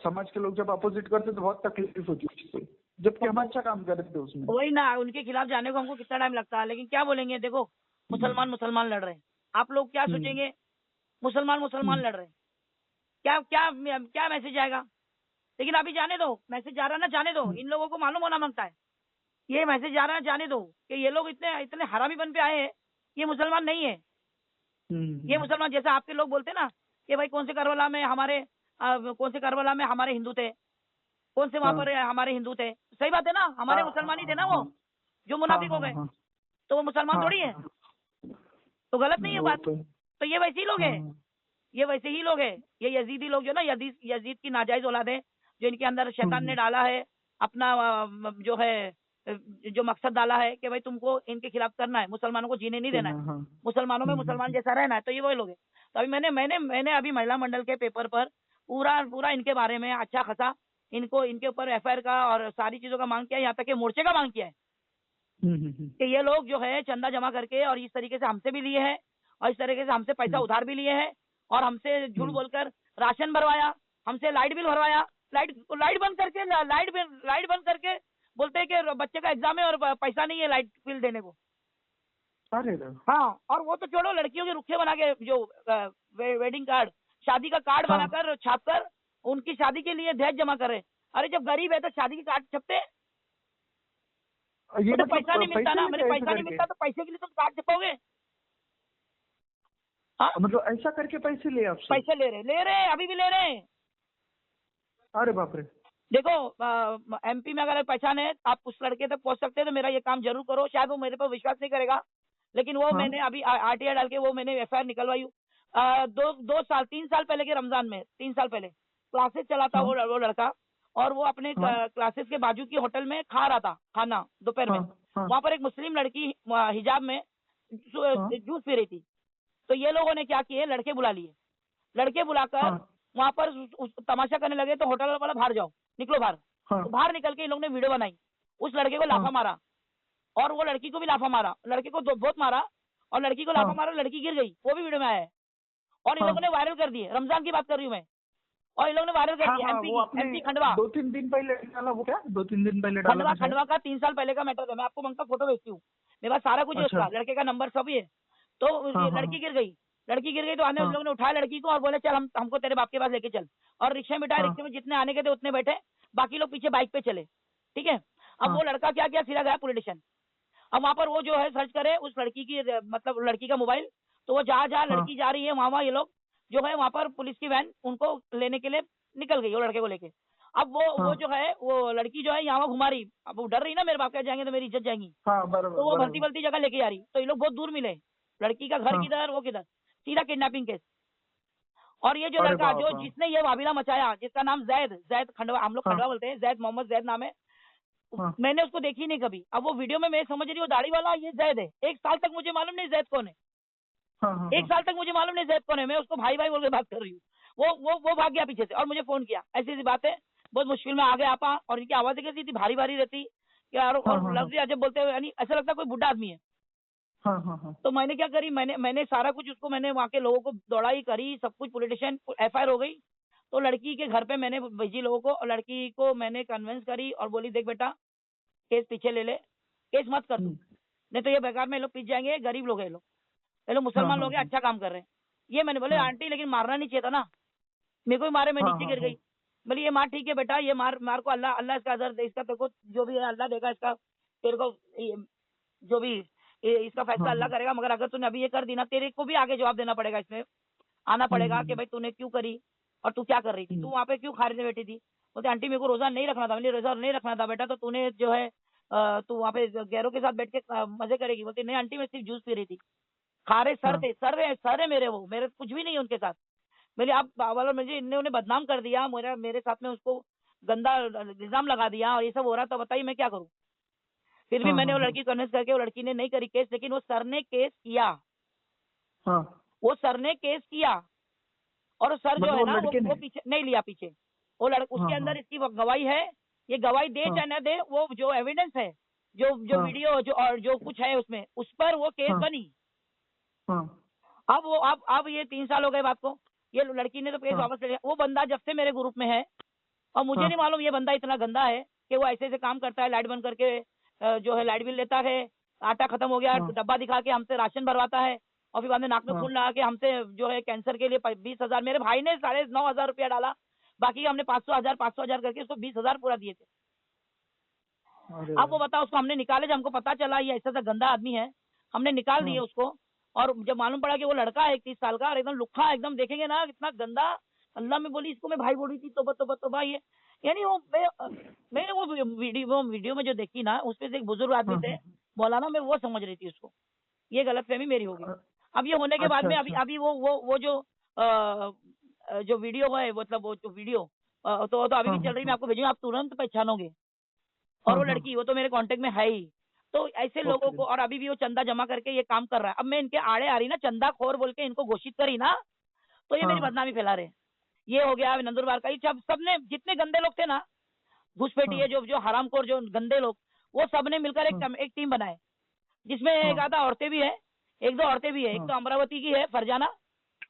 समाज के लोग जब अपोजिट करते तो बहुत तकलीफ होती है उससे, जबकि हम अच्छा काम कर रहे थे उसमें। वही ना, उनके खिलाफ जाने को हमको कितना टाइम लगता है, लेकिन क्या बोलेंगे, देखो मुसलमान मुसलमान लड़ रहे हैं, आप लोग क्या हम्म, सोचेंगे, मुसलमान मुसलमान हम्म, लड़ रहे हैं, क्या क्या क्या मैसेज आएगा। लेकिन अभी जाने दो, मैसेज जा रहा है ना, जाने दो, हम्म, इन लोगों को मालूम होना मांगता है, ये मैसेज जा रहा है, जाने दो कि ये लोग इतने इतने हरामी बन पे आए हैं, ये मुसलमान नहीं है। ये हम्म, मुसलमान, जैसे आपके लोग बोलते ना कि भाई कौन से करबला में हमारे कौन से करबला में हमारे हिंदू थे, कौन से वहां हाँ, पर हमारे हिंदू थे, सही बात है ना, हमारे हाँ, मुसलमान ही थे ना वो, हाँ, जो हाँ, मुनाफिक हो हाँ, गए, हाँ, तो वो मुसलमान हाँ, थोड़ी है, हाँ, तो गलत नहीं नहीं है वो बात। तो, तो ये वैसे ही लोग हैं, हाँ, ये वैसे ही लोग हैं, ये यजीदी लोग जो ना, यजीद यजीद की नाजायज औलाद है, जो इनके अंदर शैतान ने हम्म, डाला है अपना जो है जो मकसद डाला है कि भाई तुमको इनके खिलाफ करना है, मुसलमानों को जीने नहीं देना है, हाँ, मुसलमानों में मुसलमान जैसा रहना है, तो ये वही लोग हैं। तो अभी मैंने मैंने मैंने अभी महिला मंडल के पेपर पर पूरा पूरा इनके बारे में अच्छा खासा इनको इनके ऊपर एफआईआर का और सारी चीजों का मांग किया है, यहाँ तक कि मोर्चे का मांग किया है कि ये लोग जो है चंदा जमा करके और इस तरीके से हमसे भी लिए हैं, और इस तरीके से हमसे पैसा उधार भी लिए हैं, और हमसे झूठ बोलकर राशन भरवाया, हमसे लाइट बिल भरवाया, लाइट लाइट बंद करके लाइट बंद करके बोलते हैं कि बच्चे का एग्जाम है और पैसा नहीं है लाइट बिल देने को। अरे रे, हाँ, और वो तो छोड़ो, लड़कियों के रुखे बना के जो वेडिंग कार्ड, शादी का कार्ड हाँ, बनाकर छापकर उनकी शादी के लिए दहेज जमा करे। अरे जब गरीब है तो शादी के कार्ड छपते हैं? ये मुझे पैसा नहीं मतलब मिलता पैसे ना, मुझे लेके ऐसा पैसा नहीं करके, मिलता तो पैसे के लिए तुम कार्ड छपाओगे? हाँ, मतलब ऐसा करके पैसे लिए आपसे? पैसे ले रहे अभी भी ले रहे हैं। अरे बाप रे। देखो एमपी में अगर पहचान है, आप उस लड़के तक पहुंच सकते हैं तो मेरा ये काम जरूर करो, शायद वो मेरे पर विश्वास नहीं करेगा, लेकिन वो हाँ, मैंने अभी आरटीआई डाल के वो मैंने एफआईआर निकलवाई हूँ। दो साल 3 साल पहले के रमजान में, 3 साल पहले क्लासेस चलाता हाँ, वो लड़का, और वो अपने हाँ, क्लासेस के बाजू की होटल में खा रहा था खाना दोपहर में। हाँ, हाँ, वहां पर एक मुस्लिम लड़की हिजाब में हाँ, जूस पी रही थी, तो ये लोगों ने क्या किए, लड़के बुला लिए, लड़के बुलाकर हाँ, वहां पर तमाशा करने लगे, तो होटल वाला बाहर जाओ, निकलो बाहर। हाँ, तो बाहर निकल के इन लोगों ने वीडियो बनाई, उस लड़के को लाफा हाँ, मारा, और वो लड़की को भी लाफा मारा, लड़के को बहुत मारा, और लड़की को लाफा हाँ, मारा, लड़की गिर गई, वो भी वीडियो में आया है, और इन हाँ, लोगों ने वायरल कर दिए, रमजान की बात कर रही हूँ मैं, और इन लोगों ने वायरल कर हाँ, दिया, हाँ, एमपी वो की, आपने एमपी खंडवा। 2-3 दिन पहले डाला, वो क्या 2-3 दिन पहले डाला खंडवा था शायद? खंडवा का 3 साल पहले का मैटर है, मैं आपको मंगता फोटो भेजती हूँ, मेरे पास सारा कुछ है अच्छा, उसका, लड़के का नंबर सब ही है। तो हाँ, ये हाँ, लड़की गिर गई, लड़की गिर गई, तो आने उन हाँ, लोगों ने उठाया लड़की को और बोले चल हमको तेरे बाप के पास लेके चल, और रिक्शे में बिठाया, हाँ, रिक्शे में जितने आने के थे उतने बैठे, बाकी लोग पीछे बाइक पे चले, ठीक है। अब हाँ, वो लड़का क्या किया, सीधा गया पुलिस स्टेशन। अब वहां पर वो जो है सर्च करे उस लड़की की मतलब लड़की का मोबाइल, तो वो जहाँ जहाँ हाँ, लड़की जा रही है वहां वहां ये लोग जो है वहां पर पुलिस की वैन उनको लेने के लिए निकल गई, वो लड़के को लेके। अब वो हाँ, जो है वो लड़की जो है यहाँ घुमा रही, अब वो डर रही ना, मेरे बाप के जाएंगे तो मेरी इज्जत जाएगी, हाँ, बराबर तो वो भलती बराबर, भलती जगह लेके जा रही, तो ये लोग बहुत दूर मिले, लड़की का घर हाँ, किधर वो किधर, सीधा किडनैपिंग केस। और ये जो अरे लड़का बाप जो रे, जिसने ये वाबिला मचाया, जिसका नाम जैद जैद खंडवा, हम लोग हाँ, खंडवा बोलते हैं, जैद मोहम्मद जैद नाम है, हाँ, मैंने उसको देखी नहीं कभी। अब वो वीडियो में मैं समझ रही हूँ दाढ़ी वाला ये जैद है, 1 साल तक मुझे मालूम नहीं जैद कौन है, हाँ, हाँ, एक हाँ, साल तक मुझे मालूम नहीं जैद कौन है, मैं उसको भाई भाई बोल के बात कर रही हूँ। वो भाग गया पीछे से और मुझे फोन किया, ऐसी ऐसी बात है, बहुत मुश्किल में आ गया आपा, और इनकी आवाज कैसी थी, भारी भारी रहती यार, हाँ, और हाँ, हाँ, लफ्ज अजब बोलते हुए, यानी ऐसा लगता कोई बुढ़ा आदमी है। हाँ, हाँ, हाँ, तो मैंने क्या करी, मैंने मैंने सारा कुछ उसको, मैंने वहाँ के लोगों को दौड़ाई करी, सब कुछ, पुलिस स्टेशन एफआईआर हो गई। तो लड़की के घर पे मैंने भेजी लोगों को, और लड़की को मैंने कन्विंस करी और बोली देख बेटा केस पीछे ले ले, केस मत कर तू, नहीं तो ये बेकार में ये लोग पीछे जाएंगे, गरीब लोग है ये लोग हाँ, मुसलमान हाँ, लोग हैं, हाँ, अच्छा काम कर रहे हैं। ये मैंने बोले हाँ, आंटी लेकिन मारना नहीं चाहिए था ना, मेरे को भी मारे, मैं हाँ, नीचे हाँ, गिर हाँ, गई। बोली ये मार ठीक है बेटा, ये मार मार को अल्लाह अल्लाह इसका अजर दे, इसका तेरे को जो भी है अल्लाह देगा, इसका तेरे को जो भी इसका फैसला हाँ, अल्लाह हाँ, करेगा, मगर अगर तूने अभी ये कर दी ना, तेरे को भी आगे जवाब देना पड़ेगा, इसमें आना पड़ेगा कि भाई तूने क्यों करी और तू क्या कर रही थी, तू वहाँ पे क्यों खारिज बैठी थी। बोलते आंटी मेरे को रोजा नहीं रखना था, मैंने रोजा नहीं रखना था बेटा, तो तूने जो है तू वहाँ पे गैरों के साथ बैठ के मजे करेगी। बोलती नहीं आंटी मैं सिर्फ जूस पी रही थी, खारे सर हाँ, थे, सर है मेरे, वो मेरे कुछ भी नहीं है उनके साथ। मेरे आप वालों मुझे इनने उन्हें बदनाम कर दिया, मेरे साथ में उसको गंदा इल्जाम लगा दिया और ये सब हो रहा, तो बताइए मैं क्या करूं। फिर भी हाँ, मैंने हाँ, वो हाँ, लड़की कन्विंस करके, वो लड़की ने नहीं करी केस, लेकिन वो सर ने केस किया, हाँ, वो सर ने केस किया, और सर जो मतलब है वो ना लड़के वो ने, पीछे नहीं लिया पीछे, वो हाँ, उसके हाँ, अंदर इसकी गवाही है ये गवाही दे हाँ। चाहे न दे, वो जो एविडेंस है, जो हाँ। वीडियो जो और जो कुछ है उसमें, उस पर वो केस हाँ। बनी। हाँ। अब वो अब ये 3 साल हो गए बात को, ये लड़की ने तो केस हाँ। वापस ले लिया। वो बंदा जब से मेरे ग्रुप में है, और मुझे हाँ। नहीं मालूम ये बंदा इतना गंदा है कि वो ऐसे ऐसे काम करता है, लाइट बंद करके जो है लाइट बिल लेता है, आटा खत्म हो गया हाँ। डब्बा दिखा के हमसे राशन भरवाता है, और फिर बाद में नाक में हाँ। खून लगा के हमसे जो है कैंसर के लिए 20,000, मेरे भाई ने 9,500 रुपया डाला, बाकी हमने 500,000 करके उसको 20,000 पूरा दिए थे। अरे। अब वो बताओ, उसको हमने निकाले, जब हमको पता चला ये ऐसा ऐसा गंदा आदमी है, हमने निकाल दिए हाँ। उसको। और जब मालूम पड़ा कि वो लड़का है 31 साल का, और एकदम लुक्खा, एकदम देखेंगे ना इतना गंदा, अल्लाह में बोली, इसको मैं भाई बोली थी, तोबा तोबा तोबा। ये यानी वो मैंने वो वीडियो में जो देखी ना, उसमें से एक बुजुर्ग आदमी हाँ। थे, हाँ। मौलाना, मैं वो समझ रही थी उसको, ये गलतफहमी मेरी होगी। अब ये होने के बाद अच्छा। में अभी अच्छा। अभी वो जो वीडियो है, मतलब वो जो वीडियो तो अभी भी हाँ। चल हाँ। रही, मैं हाँ। आपको भेजूंगा, आप तुरंत पहचानोगे। और हाँ। वो हाँ। लड़की, वो तो मेरे कांटेक्ट में है ही। तो ऐसे लोगों ओके। को, और अभी भी वो चंदा जमा करके ये काम कर रहा है। अब मैं इनके आड़े आ रही ना, चंदा खोर बोल के इनको घोषित करी ना, तो ये मेरी हाँ। बदनामी फैला रहे। ये हो गया नंदुरबार का, सब सबने, जितने गंदे लोग थे ना, घुसपैठी हाँ। है, जो जो हरामखोर, जो गंदे लोग, वो सबने मिलकर हाँ। एक टीम बनाए, जिसमें एक हाँ। आधा औरतें भी है, एक दो औरतें भी है। एक हाँ। तो अमरावती की है फरजाना,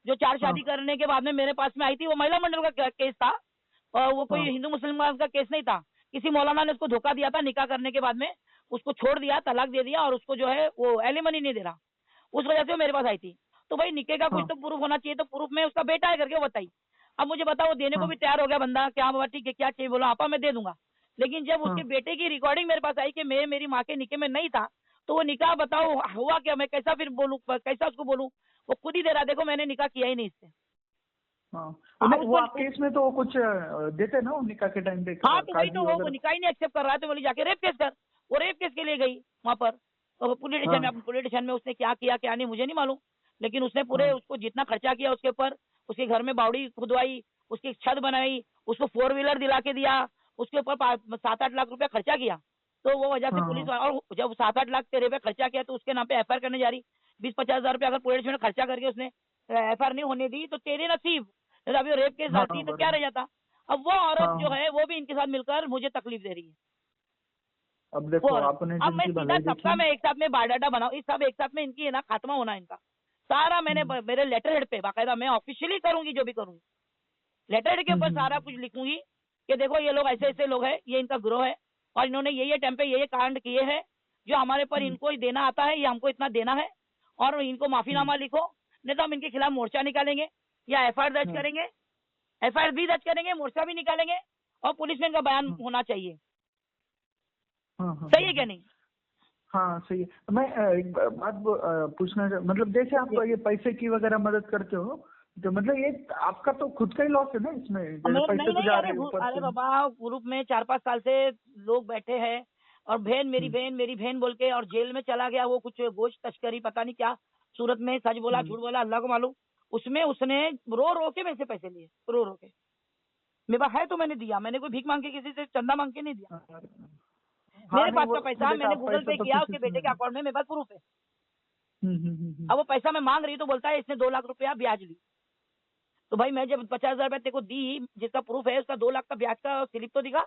जो 4 हाँ। शादी करने के बाद में मेरे पास में आई थी। वो महिला मंडल का केस था, और वो कोई हाँ। हिंदू मुसलमान का केस नहीं था। किसी मौलाना ने उसको धोखा दिया था, निकाह करने के बाद में उसको छोड़ दिया, तलाक दे दिया, और उसको जो है वो एलिमनी नहीं दे रहा, उस वजह से वो मेरे पास आई थी। तो भाई निके का कुछ हाँ। तो प्रूफ होना चाहिए, तो प्रूफ में उसका बेटा है करके वो बताई। अब मुझे बताओ, वो देने को हाँ। भी तैयार हो गया बंदा, क्या बाबा ठीक है, क्या चाहिए बोला, आपा मैं दे दूंगा। लेकिन जब हाँ। उसके बेटे की रिकॉर्डिंग मेरे पास आई कि मैं मेरी माँ के निके में नहीं था, तो वो निकाह बताओ हुआ क्या, मैं कैसा फिर बोलूँ, कैसा उसको बोलूँ। वो खुद ही दे रहा, देखो मैंने निकाह किया ही नहीं इससे। हाँ। अब नहीं, वो उसको आप केस में तो कुछ देते ना, वो निकाह के टाइम पे हाँ, तो वही तो, कागजी वो वगैरह। निकाह ही नहीं एक्सेप्ट कर रहा है, तो बोली जाके रेप केस कर। वो रेप केस के लिए गई वहां पर, तो पुलिस स्टेशन में। हाँ। अब पुलिस स्टेशन में उसने क्या किया क्या नहीं मुझे नहीं मालूम, लेकिन उसने पूरे, हाँ। उसको जितना खर्चा किया उसके ऊपर, उसके घर में बावड़ी खुदवाई, उसकी छत बनाई, उसको 4 व्हीलर दिला के दिया, उसके ऊपर 7-8 लाख रुपया खर्चा किया। तो वो वजह से हाँ। पुलिस हाँ। और जब 7-8 लाख तेरे पे खर्चा किया, तो उसके नाम पे एफआईआर करने जा रही। 20-50 हजार रुपया अगर पुलिस स्टेशन में खर्चा करके उसने एफआईआर नहीं होने दी, तो तेरे नसीब। नहीं तो अभी रेप केस हाँ। डालती तो क्या बराबर। रह जाता। अब वो औरत जो हाँ। है, वो भी इनके साथ मिलकर मुझे तकलीफ दे रही है, अब वो देखो, औरत। आपने अब मैं जिनकी सीधा भलाई सबका देखी। मैं एक साथ में बायोडाटा बनाऊं, इस सब एक साथ में इनकी है ना खात्मा होना इनका सारा। मैंने हम्म। मेरे लेटर हेड पे बाकायदा मैं ऑफिशियली करूंगी, जो भी करूंगी लेटर हेड के ऊपर सारा हम्म। कुछ लिखूंगी कि देखो ये लोग ऐसे ऐसे लोग हैं, ये इनका ग्रोह है, और इन्होंने ये टाइम पे ये कांड किए हैं, जो हमारे पर हम्म। इनको ही देना आता है, ये हमको इतना देना है, और इनको हम्म। माफीनामा लिखो, नहीं तो हम इनके खिलाफ मोर्चा निकालेंगे, या एफआईआर दर्ज हाँ। करेंगे, एफआईआर भी दर्ज करेंगे, मोर्चा भी निकालेंगे, और पुलिस में इनका बयान हाँ। होना चाहिए। हाँ। हाँ। सही है क्या नहीं? हाँ, सही है। मैं एक बात पूछना मतलब जैसे आप ये पैसे की वगैरह मदद करते हो, तो मतलब ये आपका तो खुद का ही लॉस है ना इसमें, जैसे नहीं पैसे तो नहीं, जा अरे रहे हैं ऊपर अरे से। बाबा, ग्रुप में 4-5 साल से लोग बैठे हैं, और हम्म। मेरी बहन बोल के, और जेल में चला गया वो, कुछ गोश्त तस्करी पता नहीं क्या सूरत में, सच बोला हम्म। झूठ बोला अल्लाह को मालूम। उसमें उसने रो रो के मेरे से पैसे लिए, रो रो के। मेरे पास है तो मैंने दिया, मैंने कोई भीख मांग के किसी से चंदा मांग के नहीं दिया। हाँ, मेरे नहीं पास वो का तो पैसा देखा, मैंने आप गूगल पैसा पे तो किया, किसी उसके से बेटे के नहीं। अकाउंट में मेरे पास प्रूफ है। हम्म। अब वो पैसा मैं मांग रही तो बोलता है इसने 2 लाख रुपया ब्याज ली। तो भाई मैं जब 50,000 रुपया तेरे को दी, जिसका प्रूफ है, उसका 2 लाख का ब्याज का स्लिप तो दिखा,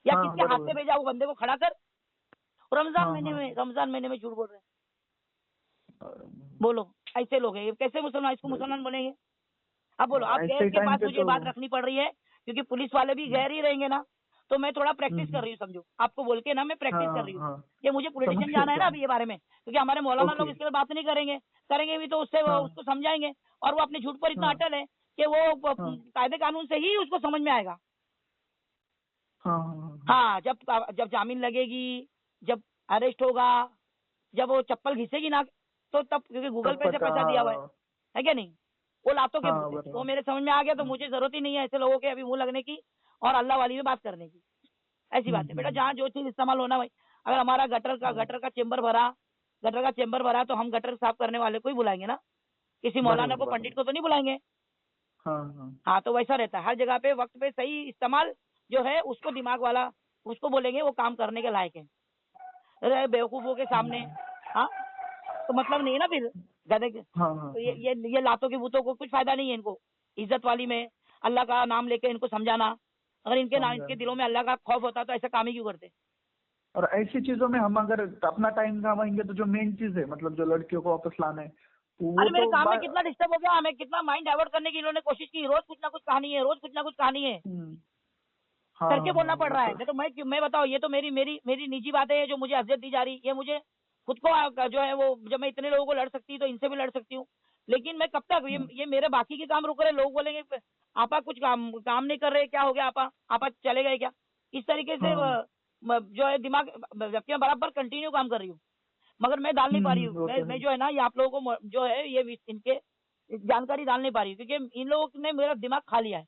या हाँ, किसके हाथ से बराबर। भेजा वो बंदे को खड़ा कर। हाँ। हाँ। रमजान महीने में झूठ बोल रहे हैं। हाँ। बोलो, ऐसे लोग हैं ये, कैसे मुसलमान, इसको मुसलमान बनेंगे? अब बोलो, अब गैर ऐसे के टाइम पास पे मुझे तो। बात रखनी पड़ रही है, क्योंकि पुलिस वाले भी गैर ही रहेंगे ना, तो मैं थोड़ा प्रैक्टिस कर हम्म। रही हूँ, समझो आपको बोल के ना, मैं हाँ। प्रैक्टिस कर रही हूँ हाँ, कि मुझे पुलिस समझ स्टेशन गया जाना है ना क्या। अभी ये बारे में, क्योंकि हमारे मौलाना लोग ओके। इसके बात नहीं करेंगे, करेंगे भी तो उससे हाँ। उसको समझाएंगे, और वो अपने झूठ पर इतना हाँ। अटल है कि वो हाँ। कायदे कानून से ही उसको समझ में आएगा। हाँ। हाँ। हाँ, जब जब जामीन लगेगी, जब अरेस्ट होगा, जब वो चप्पल घिसेगी ना, तो तब, क्योंकि गूगल तब पे से पता। पैसा दिया हुआ है क्या नहीं? वो लातों के मुंह हाँ, से तो बराबर। मेरे समझ में आ गया, तो मुझे जरूरत ही नहीं है ऐसे लोगों के अभी मुंह लगने की, और अल्लाह वाली में बात करने की। ऐसी बात है बेटा, जहाँ जो चीज इस्तेमाल होना भाई। अगर हमारा हाँ, गटर का चेम्बर भरा, तो हम गटर साफ करने वाले को ही बुलाएंगे ना, किसी मौलाना बराबर को, पंडित बराबर। को तो नहीं बुलाएंगे। हाँ। हाँ। हाँ, तो वैसा रहता है, हर जगह पे वक्त पे सही इस्तेमाल जो है, उसको दिमाग वाला, उसको बोलेंगे वो काम करने के लायक है। अरे बेवकूफों के सामने, हाँ, तो मतलब नहीं है ना फिर, गधे के। हाँ। हाँ। तो हाँ। ये लातों के भूतों को कुछ फायदा नहीं है इनको, इज्जत वाली में अल्लाह का नाम लेके इनको समझाना, अगर इनके समझा। इनके दिलों में अल्लाह का खौफ होता तो ऐसा काम ही क्यों करते। और ऐसी चीजों में हम अगर अपना टाइम गवाएंगे तो जो मेन चीज है मतलब जो लड़कियों को वापस लाना है तो वो अरे मेरे तो काम में कितना डिस्टर्ब हो गया, हमें कितना माइंड डाइवर्ट करने की इन्होंने कोशिश की, रोज कुछ ना कुछ कहानी है, रोज कुछ ना कुछ कहानी है हाँ करके हाँ बोलना हाँ, पड़ वो रहा है। तो नहीं तो मैं बताओ, ये तो मेरी मेरी मेरी निजी बातें है जो मुझे अजियत दी जा रही, ये मुझे खुद को जो है वो, जब मैं इतने लोगों को लड़ सकती हूँ तो इनसे भी लड़ सकती हूँ। लेकिन मैं कब तक ये मेरे बाकी के काम रुक रहे, लोग बोलेंगे आपा कुछ काम नहीं कर रहे, क्या हो गया आपा चले गए क्या, इस तरीके से हाँ जो है दिमाग, जबकि मैं बराबर कंटिन्यू काम कर रही हूँ मगर मैं डाल नहीं पा रही हूँ। वो तो मैं है। जो है ना, ये आप लोगों को जो है ये इनके जानकारी डाल नहीं पा रही हूँ क्योंकि इन लोगों ने मेरा दिमाग खा लिया है।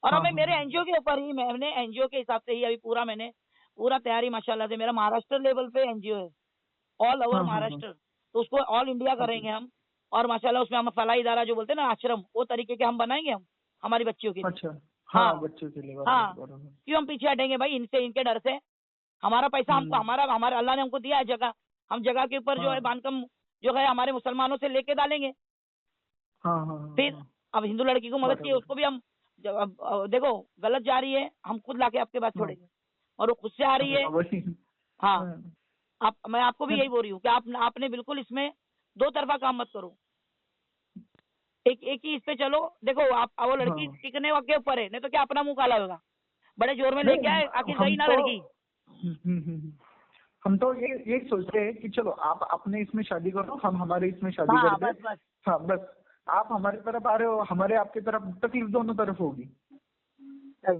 और हाँ अभी हाँ मेरे एनजीओ के ऊपर ही, मैंने एनजीओ के हिसाब से ही अभी मैंने पूरा तैयारी माशाल्लाह से, मेरा महाराष्ट्र लेवल पे एनजीओ है, ऑल ओवर हाँ हाँ हाँ महाराष्ट्र, तो उसको ऑल इंडिया अच्छा। करेंगे हम। और माशाल्लाह उसमें हम फलाही इदारा जो बोलते हैं ना, आश्रम, वो तरीके के हम बनाएंगे हम हमारी बच्चियों के लिए। अच्छा हाँ हाँ बच्चों के लिए हाँ, बराबर बराबर। क्यों हम पीछे हटेंगे भाई इनसे, इनके डर से। हमारा पैसा हमको, हम्म हमारा हमारे अल्लाह ने हमको दिया है जगह, हम जगह के ऊपर जो है हाँ बांधकम जो है हमारे मुसलमानों से लेके डालेंगे। हाँ हाँ हाँ फिर हाँ अब हिंदू लड़की को मदद चाहिए, बराबर। उसको भी हम अब देखो गलत जा रही है, हम खुद लाके आपके पास हाँ छोड़ेंगे। और वो खुद से आ रही है। हाँ, वही। हाँ, हाँ, आप, मैं आपको भी मैं यही बोल रही हूँ कि आपने बिल्कुल इसमें दो तरफा काम मत करो, एक एक ही इस पे चलो। देखो आप, वो लड़की हाँ टिकने के ऊपर है, नहीं तो क्या अपना मुंह काला होगा, बड़े जोर में लेके नहीं आए, आखिर हम गई ना तो लड़की। हम तो ये सोच रहे हैं कि चलो आप अपने इसमें शादी करो, हम हमारे इसमें शादी हाँ करते बस हैं। बस, हाँ बस आप हमारी तरफ आ रहे हो, हमारे आपकी तरफ, तकलीफ दोनों तरफ होगी। सही।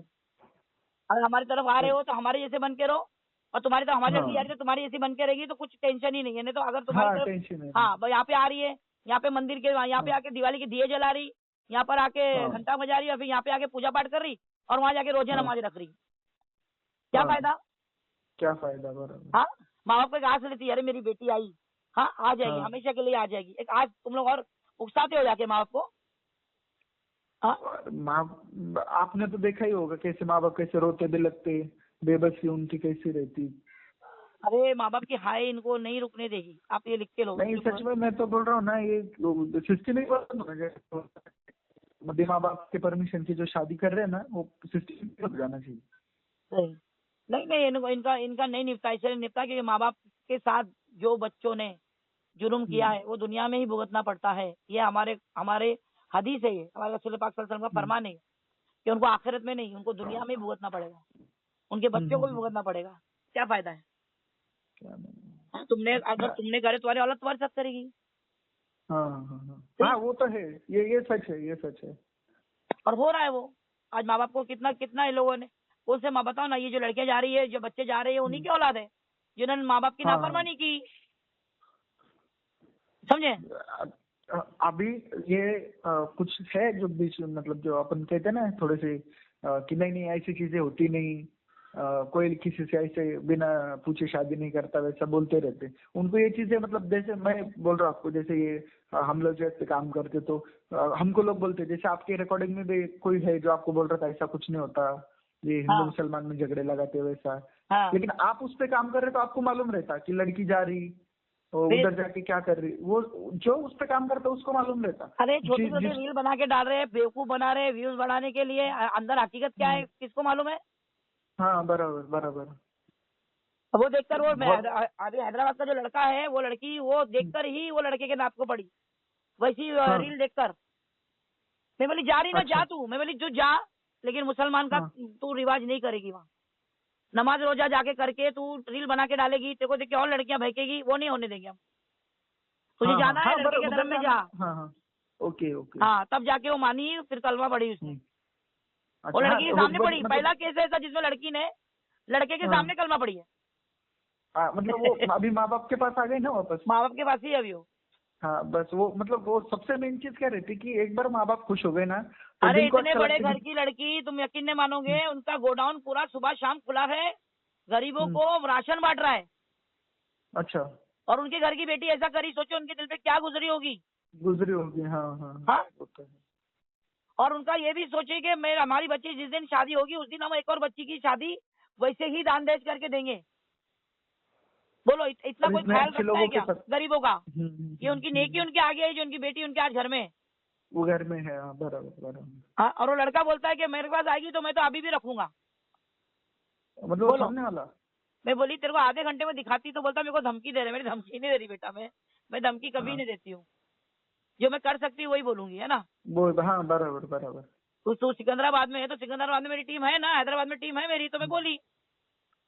अगर हमारी तरफ आ रहे हो तो हमारे जैसे बन के रहो, और तुम्हारी तरफ हमारी लड़की आ रही हाँ है तो तुम्हारी जैसी बन के रहेगी, तो कुछ टेंशन ही नहीं है। नहीं तो अगर तुम्हारी हाँ तरफ, टेंशन है नहीं। हाँ भाई यहाँ पे आ रही है, यहाँ पे मंदिर के यहाँ पे हाँ आके दिवाली के दिए जला रही, यहाँ पर आके हाँ घंटा बजा रही, और फिर यहाँ पे आके पूजा पाठ कर रही, और वहां जाके रोजे हाँ नमाज रख रही, क्या हाँ फायदा। क्या फायदा बराबर। हाँ, माँ बाप को एक आस रहती है, अरे मेरी बेटी आई, हाँ आ जाएगी, हाँ हमेशा के लिए आ जाएगी, एक आज तुम लोग और उकसाते हो जाके माँ बाप को। हाँ, और माँ आपने तो देखा ही होगा कैसे माँ बाप कैसे रोते बिलखते, बेबसी उनकी कैसी रहती। अरे माँ बाप की हाय इनको नहीं रुकने देगी, आप ये लिख के लो। नहीं सच में मैं तो बोल रहा हूँ ना, ये सिस्टम ही बंद हो गया। मध्य माँ बाप के परमिशन की जो शादी कर रहे हैं ना, वो सिस्टम हो जाना चाहिए। सही। नहीं नहीं, इनको इनका इनका नहीं निपटा, इसलिए निपटा क्योंकि माँ बाप के साथ जो बच्चों ने जुर्म किया हम्म है वो दुनिया में ही भुगतना पड़ता है। ये हमारे हमारे हदीस है, ये हमारे रसूल पाक सल्लल्लाहु अलैहि वसल्लम का हम्म फरमान है कि उनको आखिरत में नहीं, उनको दुनिया में ही भुगतना पड़ेगा, उनके बच्चों को भी हम्म। भुगतना पड़ेगा। क्या फायदा है। क्या नहीं। हाँ, तुमने अगर हाँ तुमने करे, तुम्हारी औलाद तुम्हारे साथ करेगी। हाँ हाँ हाँ सही। हाँ, वो तो है। ये सच है, ये सच है। और हो रहा है वो। आज माँ बाप को कितना कितना इन लोगों ने, उनसे माँ बताओ ना, ये जो लड़कियां जा रही है, जो बच्चे जा रहे हैं, उन्हीं हम्म, की औलाद है जिन्होंने माँ बाप की हाँ हाँ। नाफरमानी की। समझे। अभी ये कुछ है जो बीच में, मतलब जो अपन कहते हैं ना थोड़े से कि नहीं नहीं ऐसी चीजें होती नहीं, कोई किसी से ऐसे बिना पूछे शादी नहीं करता, वैसा बोलते रहते। उनको ये चीजें, मतलब जैसे मैं बोल रहा हूँ आपको, जैसे ये हम लोग जैसे काम करते तो हमको लोग बोलते, जैसे आपके रिकॉर्डिंग में भी कोई है जो आपको बोल रहा था ऐसा कुछ नहीं होता, ये हिंदू हाँ मुसलमान में झगड़े लगाते वैसा। हाँ। लेकिन आप उस पे काम कर रहे तो आपको मालूम रहता कि लड़की जा रही तो फिर उधर जाके क्या कर रही, वो जो उस पे काम करता उसको मालूम रहता। अरे छोटी छोटी जिस रील बना के डाल रहे हैं, बेवकूफ बना रहे हैं व्यूज बढ़ाने के लिए, अंदर हकीकत क्या है किसको मालूम है। हाँ बराबर बराबर। अब वो देखकर वो बहुत अभी हैदराबाद का जो लड़का है, वो लड़की वो देखकर ही वो लड़के के नाप को पड़ी, वैसी हाँ रील देखकर। मैं बोली जा रही ना, अच्छा जा तू, मैं बोली जो जा, लेकिन मुसलमान का हाँ तू रिवाज नहीं करेगी वहाँ। नमाज रोजा जाके करके तू रील बना के डालेगी, तेरे को देख के और लड़कियां भड़केगी, वो नहीं होने देंगे हम। तुझे हाँ हाँ जाना है हाँ लड़के के बराबर धर्म उधर में जाना। जा। हाँ हाँ ओके ओके। हाँ, तब जाके वो मानी, फिर कलमा पड़ी उसने। वो अच्छा हाँ लड़की के सामने पड़ी, मतलब पहला केस है ऐसा जिसमें लड़की ने लड़के के हाँ सामने कलमा पड़ी है। मतलब वो अभी माँ बाप के पास आ गए ना वापस। माँ बाप के पास ही है अभी वो। हाँ बस वो मतलब वो सबसे मेन चीज क्या रहती कि एक बार माँ बाप खुश हो गए ना तो अरे दिल को इतने अच्छा बड़े लगता है घर कि की लड़की, तुम यकीन नहीं मानोगे, उनका गोडाउन पूरा सुबह शाम खुला है, गरीबों हम्म, को राशन बांट रहा है। अच्छा और उनके घर की बेटी ऐसा करी, सोचो उनके दिल पे क्या गुजरी होगी। गुजरी होगी। हाँ हाँ हाँ, वो तो है। और उनका ये भी सोचे कि मैं, हमारी बच्ची जिस दिन शादी होगी उस दिन हम एक और बच्ची की शादी वैसे ही दान दहेज करके देंगे। बोलो इतना और कोई इतने ख्याल अच्छे रखता है लोगों के क्या साथ। गरीबों का। हम्म, हम्म, ये हम्म, उनकी नेकी हम्म, उनके आगे है, जो उनकी बेटी उनके आज घर में है। वो घर में है, हाँ, बराबर बराबर। हाँ, और वो लड़का बोलता है कि मेरे पास आएगी तो मैं तो अभी भी रखूंगा। मतलब वो बोलो। सामने वाला। मैं बोली तेरे को आधे घंटे में दिखाती, तो बोलता मेरे को धमकी दे रहे। मेरी धमकी नहीं दे रही बेटा, मैं धमकी कभी हाँ नहीं देती हूँ। जो मैं कर सकती हूँ वही बोलूंगी, है ना। वो, हाँ बराबर बराबर। तू सिकंदराबाद में है तो सिकंदराबाद में मेरी टीम है ना, हैदराबाद में टीम है मेरी, तो मैं बोली।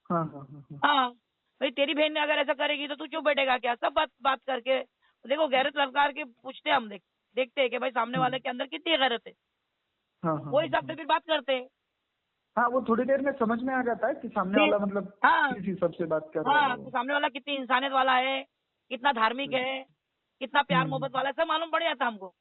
हाँ हाँ हाँ हाँ। हाँ, भाई तेरी बहन ने अगर ऐसा करेगी तो तू चुप बैठेगा क्या? सब बात बात करके देखो, गैरत ललकार के पूछते हैं हम, देखते हैं कि भाई सामने वाले के अंदर कितनी गैरत है, हाँ हाँ वो हाँ हिसाब से हाँ। फिर बात करते हैं। हाँ, वो थोड़ी देर में समझ में आ जाता है कि सामने फिर वाला मतलब हाँ किस हिसाब से बात कर रहा है हाँ, वो। तो सामने वाला कितनी इंसानियत वाला है, कितना धार्मिक है, कितना प्यार हम्म, मोहब्बत वाला है, सब मालूम पड़ जाता है हमको।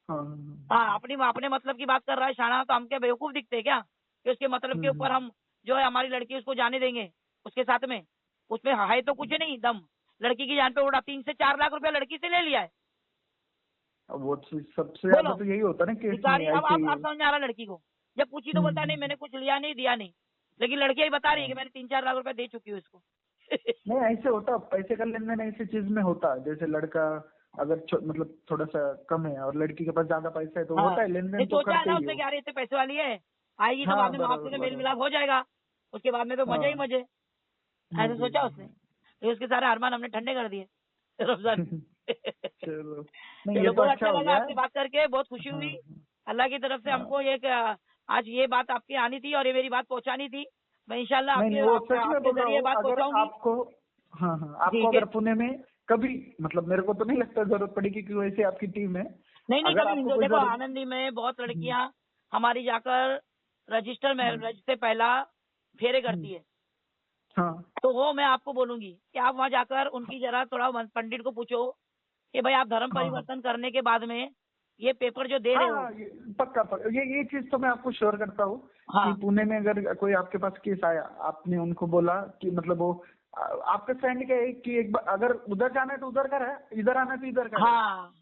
हाँ हाँ हाँ, अपने मतलब की बात कर रहा है शाना, तो हम क्या बेवकूफ दिखते हैं क्या कि उसके मतलब के ऊपर हम जो है हमारी लड़की उसको जाने देंगे उसके साथ में? उसमें है तो कुछ नहीं दम, लड़की की जान पे उड़ा। 3 से 4 लाख रुपया लड़की से ले लिया है। वो तो सबसे बोलो, ज्यादा तो यही होता है ना केस में, भिखारी। अब ऐसे आप ही। आप समझ में आ रहा लड़की को? जब पूछी तो बोलता है नहीं मैंने कुछ लिया नहीं, दिया नहीं। लेकिन लड़की ही बता रही है कि हाँ। मैंने 3-4 लाख रुपया दे चुकी हूँ इसको। नहीं, ऐसे होता, पैसे का लेन देन ऐसी चीज में होता है, जैसे लड़का अगर मतलब थोड़ा सा कम है और लड़की के पास ज्यादा पैसा है तो हाँ, होता है, लेन नहीं देन तो सोचा है करते ना ही उसने हो। कि यार इतने पैसे वाली है, आएगी तो बाद हाँ में माँ बाप बराबर से मेल बराबर। मिलाप हो जाएगा, उसके बाद में तो मजे ही हाँ मजे। ऐसे सोचा उसने, तो उसके सारे अरमान हमने ठंडे कर दिए रमजान। चलो, नहीं ये चलो, तो बहुत अच्छा अच्छा हो लगा गया। आपसे बात करके, बहुत खुशी हाँ हुई। अल्लाह की तरफ से हाँ। हमको एक आज ये बात आपकी आनी थी और ये मेरी बात पहुंचानी थी। मैं इंशाल्लाह नहीं नहीं, वो सच में आपके बोल रहा जरिए हूँ, बात अगर पहुंचाऊंगी। आपको, हाँ हाँ, आपको ठीक है। अगर पुणे में कभी, मतलब मेरे को तो नहीं लगता जरूरत पड़ेगी क्योंकि वैसे आपकी टीम है। नहीं नहीं, अगर कभी आपको हिंदू कोई देखो, जरूरत। आनंदी में बहुत हम्म, लड़कियां हमारी जाकर रजिस्टर मैरिज से पहला फेरे हम्म, करती है। हाँ तो वो मैं आपको बोलूंगी कि आप वहां जाकर उनकी जरा थोड़ा पंडित को पूछो कि भाई आप धर्म हाँ हाँ परिवर्तन करने के बाद में ये पेपर जो दे रहे हाँ हो। हाँ, पक्का पक्का, ये चीज तो मैं आपको श्योर करता हूँ कि हाँ पुणे में अगर कोई आपके पास केस आया, आपने उनको बोला कि मतलब वो आपका स्टैंड क्या है कि एक बार अगर उधर जाना है तो उधर का है, इधर आना है तो इधर का है। हाँ,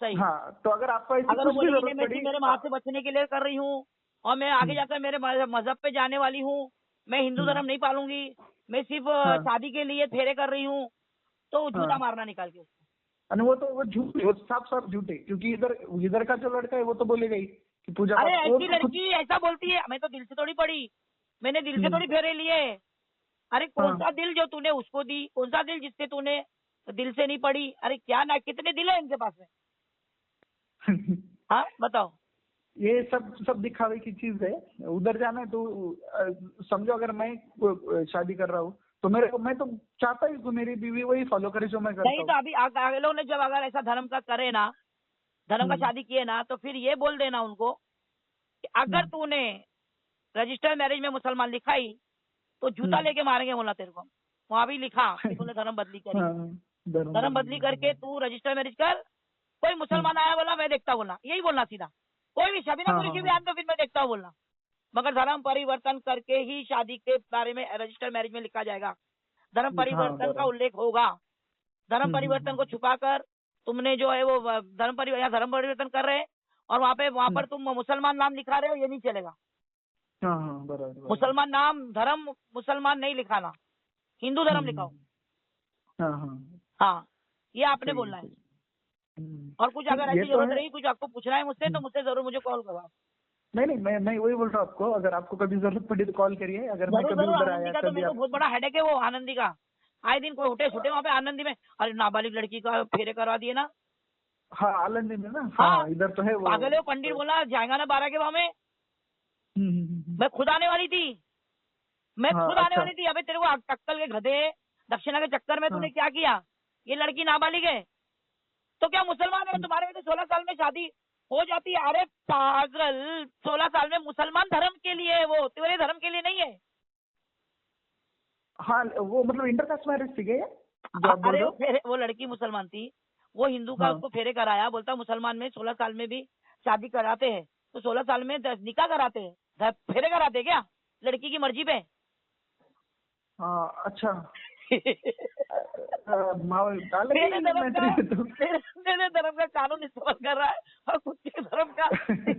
सही। हाँ, तो अगर आपको ऐसी अगर वो कुछ भी बोलेगी नहीं जरूरत मैं सिर्फ पड़ी मेरे माँ से बचने के लिए कर रही हूँ और मैं आगे हम्म, जाकर मेरे मजहब पे जाने वाली हूँ, मैं हिंदू धर्म नहीं पालूंगी, मैं सिर्फ हाँ शादी के लिए फेरे कर रही हूँ, तो जूता हाँ, मारना निकाल के उसको। और वो तो वो झूठ, वो साफ साफ झूठे, क्योंकि इधर इधर का जो लड़का है वो तो बोलेगा ही कि पूजा अरे पाठ, वो ऐसी तो खुद। लड़की ऐसा बोलती है, मैं तो दिल से थोड़ी पढ़ी, मैंने दिल से हम्म, थोड़ी फेरे लिए। अरे कौन हाँ। सा दिल जो तूने उसको दी, कौन सा दिल जिससे तूने दिल से नहीं पढ़ी? अरे क्या ना, कितने दिल है इनके पास में? हाँ बताओ। ये सब सब दिखावे की चीज है। उधर जाना है तो समझो अगर मैं शादी कर रहा हूँ तो मेरे को, मैं तो चाहता ही हूँ मेरी बीवी वही फॉलो करे जो मैं करता नहीं तो हूँ। अभी आगे लोग ने जब अगर ऐसा धर्म का करे ना, धर्म का हम्म, शादी किए ना, तो फिर ये बोल देना उनको कि अगर हम्म, तूने रजिस्टर मैरिज में मुसलमान लिखाई तो जूता हम्म। लेके मारेंगे बोला तेरे को। वहां भी लिखा कि तूने धर्म बदली करी, हाँ, धर्म धर्म बदली करके तू रजिस्टर मैरिज कर, कोई मुसलमान आया बोला मैं देखता हूँ बोलना, यही बोलना सीधा। कोई भी शबीना हाँ हाँ कुरैशी भी हाँ आया तो फिर मैं देखता हूँ बोलना। मगर धर्म परिवर्तन करके ही शादी के बारे में रजिस्टर मैरिज में लिखा जाएगा, धर्म हाँ परिवर्तन का बराबर। उल्लेख होगा। धर्म हम्म, परिवर्तन को छुपाकर तुमने जो है वो धर्म परिवर्तन कर रहे हैं और वहां हम्म, पर तुम मुसलमान नाम लिखा रहे हो, ये नहीं चलेगा। हाँ हाँ बराबर बराबर। मुसलमान नाम, धर्म मुसलमान नहीं लिखाना, हिंदू धर्म लिखाओ। हम्म, हाँ हाँ, हाँ, ये आपने सही है बोलना है। सही है। और कुछ अगर नहीं ये ऐसी तो जरूरत है। रही, कुछ आपको पूछना है मुझसे, तो मुझसे जरूर मुझे कॉल करो आप। नहीं नहीं, मैं वही बोल रहा हूँ आपको, अगर आपको कभी जरूरत पड़ी तो कॉल करिए, अगर मैं जरूर कभी जरूर, उधर आनंदी आया का तो कभी मेरे को आप। बहुत बड़ा हेडेक है वो आनंदी का। आए दिन कोई उठे छुटे वहां पे आनंदी में, अरे नाबालिग लड़की का फेरे करवा दिए ना। हाँ, आलंदी में ना, हाँ, हाँ इधर तो है वो। पागल है वो पंडित, बोला जाएगा ना 12 के वहां में। मैं खुद आने वाली थी, मैं हाँ खुद आने अच्छा। वाली थी। अबे तेरे को टक्कल के गधे, दक्षिणा के चक्कर में तूने हाँ क्या किया? ये लड़की नाबालिग है तो क्या मुसलमान है? तुम्हारे में तो 16 साल में शादी हो जाती है। अरे पागल, 16 साल में मुसलमान धर्म के लिए है वो, तेरे धर्म के लिए नहीं है। हाँ, वो मतलब इंटरकास्ट मैरिज थी क्या ये, जो आप बोल अरे रहे वो हो? फेरे, वो लड़की मुसलमान थी, वो हिंदू का हाँ उसको फेरे कराया, बोलता मुसलमान में 16 साल में भी शादी कराते हैं, तो 16 साल में निकाह कराते हैं, फेरे कराते हैं क्या लड़की की मर्जी पे? हाँ, अच्छा। माहौल डालेंगे मेरे इंडियन धर्म का, मैत्री है तो। मेरे धर्म का कानून इस्तेमाल कर रहा है और खुद के धर्म का क्या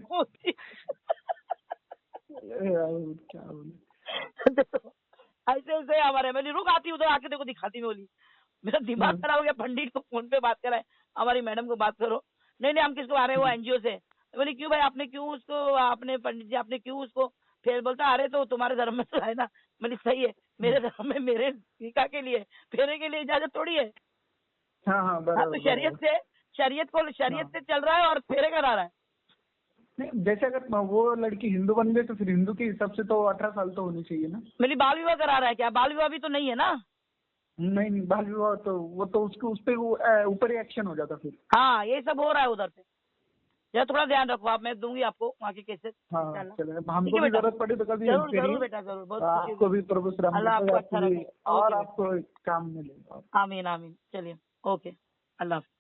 बोले। देखो, ऐसे ऐसे हमारे, मैं रुक आती हूँ, उधर आके देखो दिखाती मैं बोली। मेरा दिमाग खराब हो गया, पंडित को फोन पे बात कराए, हमारी मैडम को बात करो। नहीं नहीं हम किसको आ रहे हैं वो एनजीओ से। मैं बोली क्यों भाई आपने क्यों उसको, आपने पंडित जी आपने क्यों उसको, फिर बोलता अरे तो तुम्हारे धर्म में तो है ना। मैंने सही है, मेरे धर्म में मेरे निकाह के लिए फेरे के लिए इजाजत थोड़ी है। हाँ हाँ हाँ बराबर तो शरीयत बराबर। से, शरीयत से चल रहा है और फेरे करा रहा है। नहीं जैसे अगर वो लड़की हिंदू बन गई तो फिर हिंदू के हिसाब से तो 18 साल तो होनी चाहिए ना। मैंने बाल विवाह करा रहा है क्या? बाल विवाह भी तो नहीं है ना। नहीं नहीं बाल विवाह तो वो तो उसके उस पे ऊपर ही एक्शन हो जाता फिर। हाँ ये सब हो रहा है उधर से। जरा थोड़ा ध्यान रखो आप, मैं दूंगी आपको वहाँ के केसेस हाँ इंशाल्लाह। चले, ठीक हमको है भी बेटा, जरूरत पड़ी तो कभी हेल्प जरूर जरूर करिए। बेटा जरूर, बहुत खुशी आपको हुई। भी प्रभु श्री राम अल्लाह आपको अच्छा आपको भी रखे। और ओके बेटा, आपको काम मिलेगा। आमीन आमीन। चलिए ओके, अल्लाह हाफ़िज़।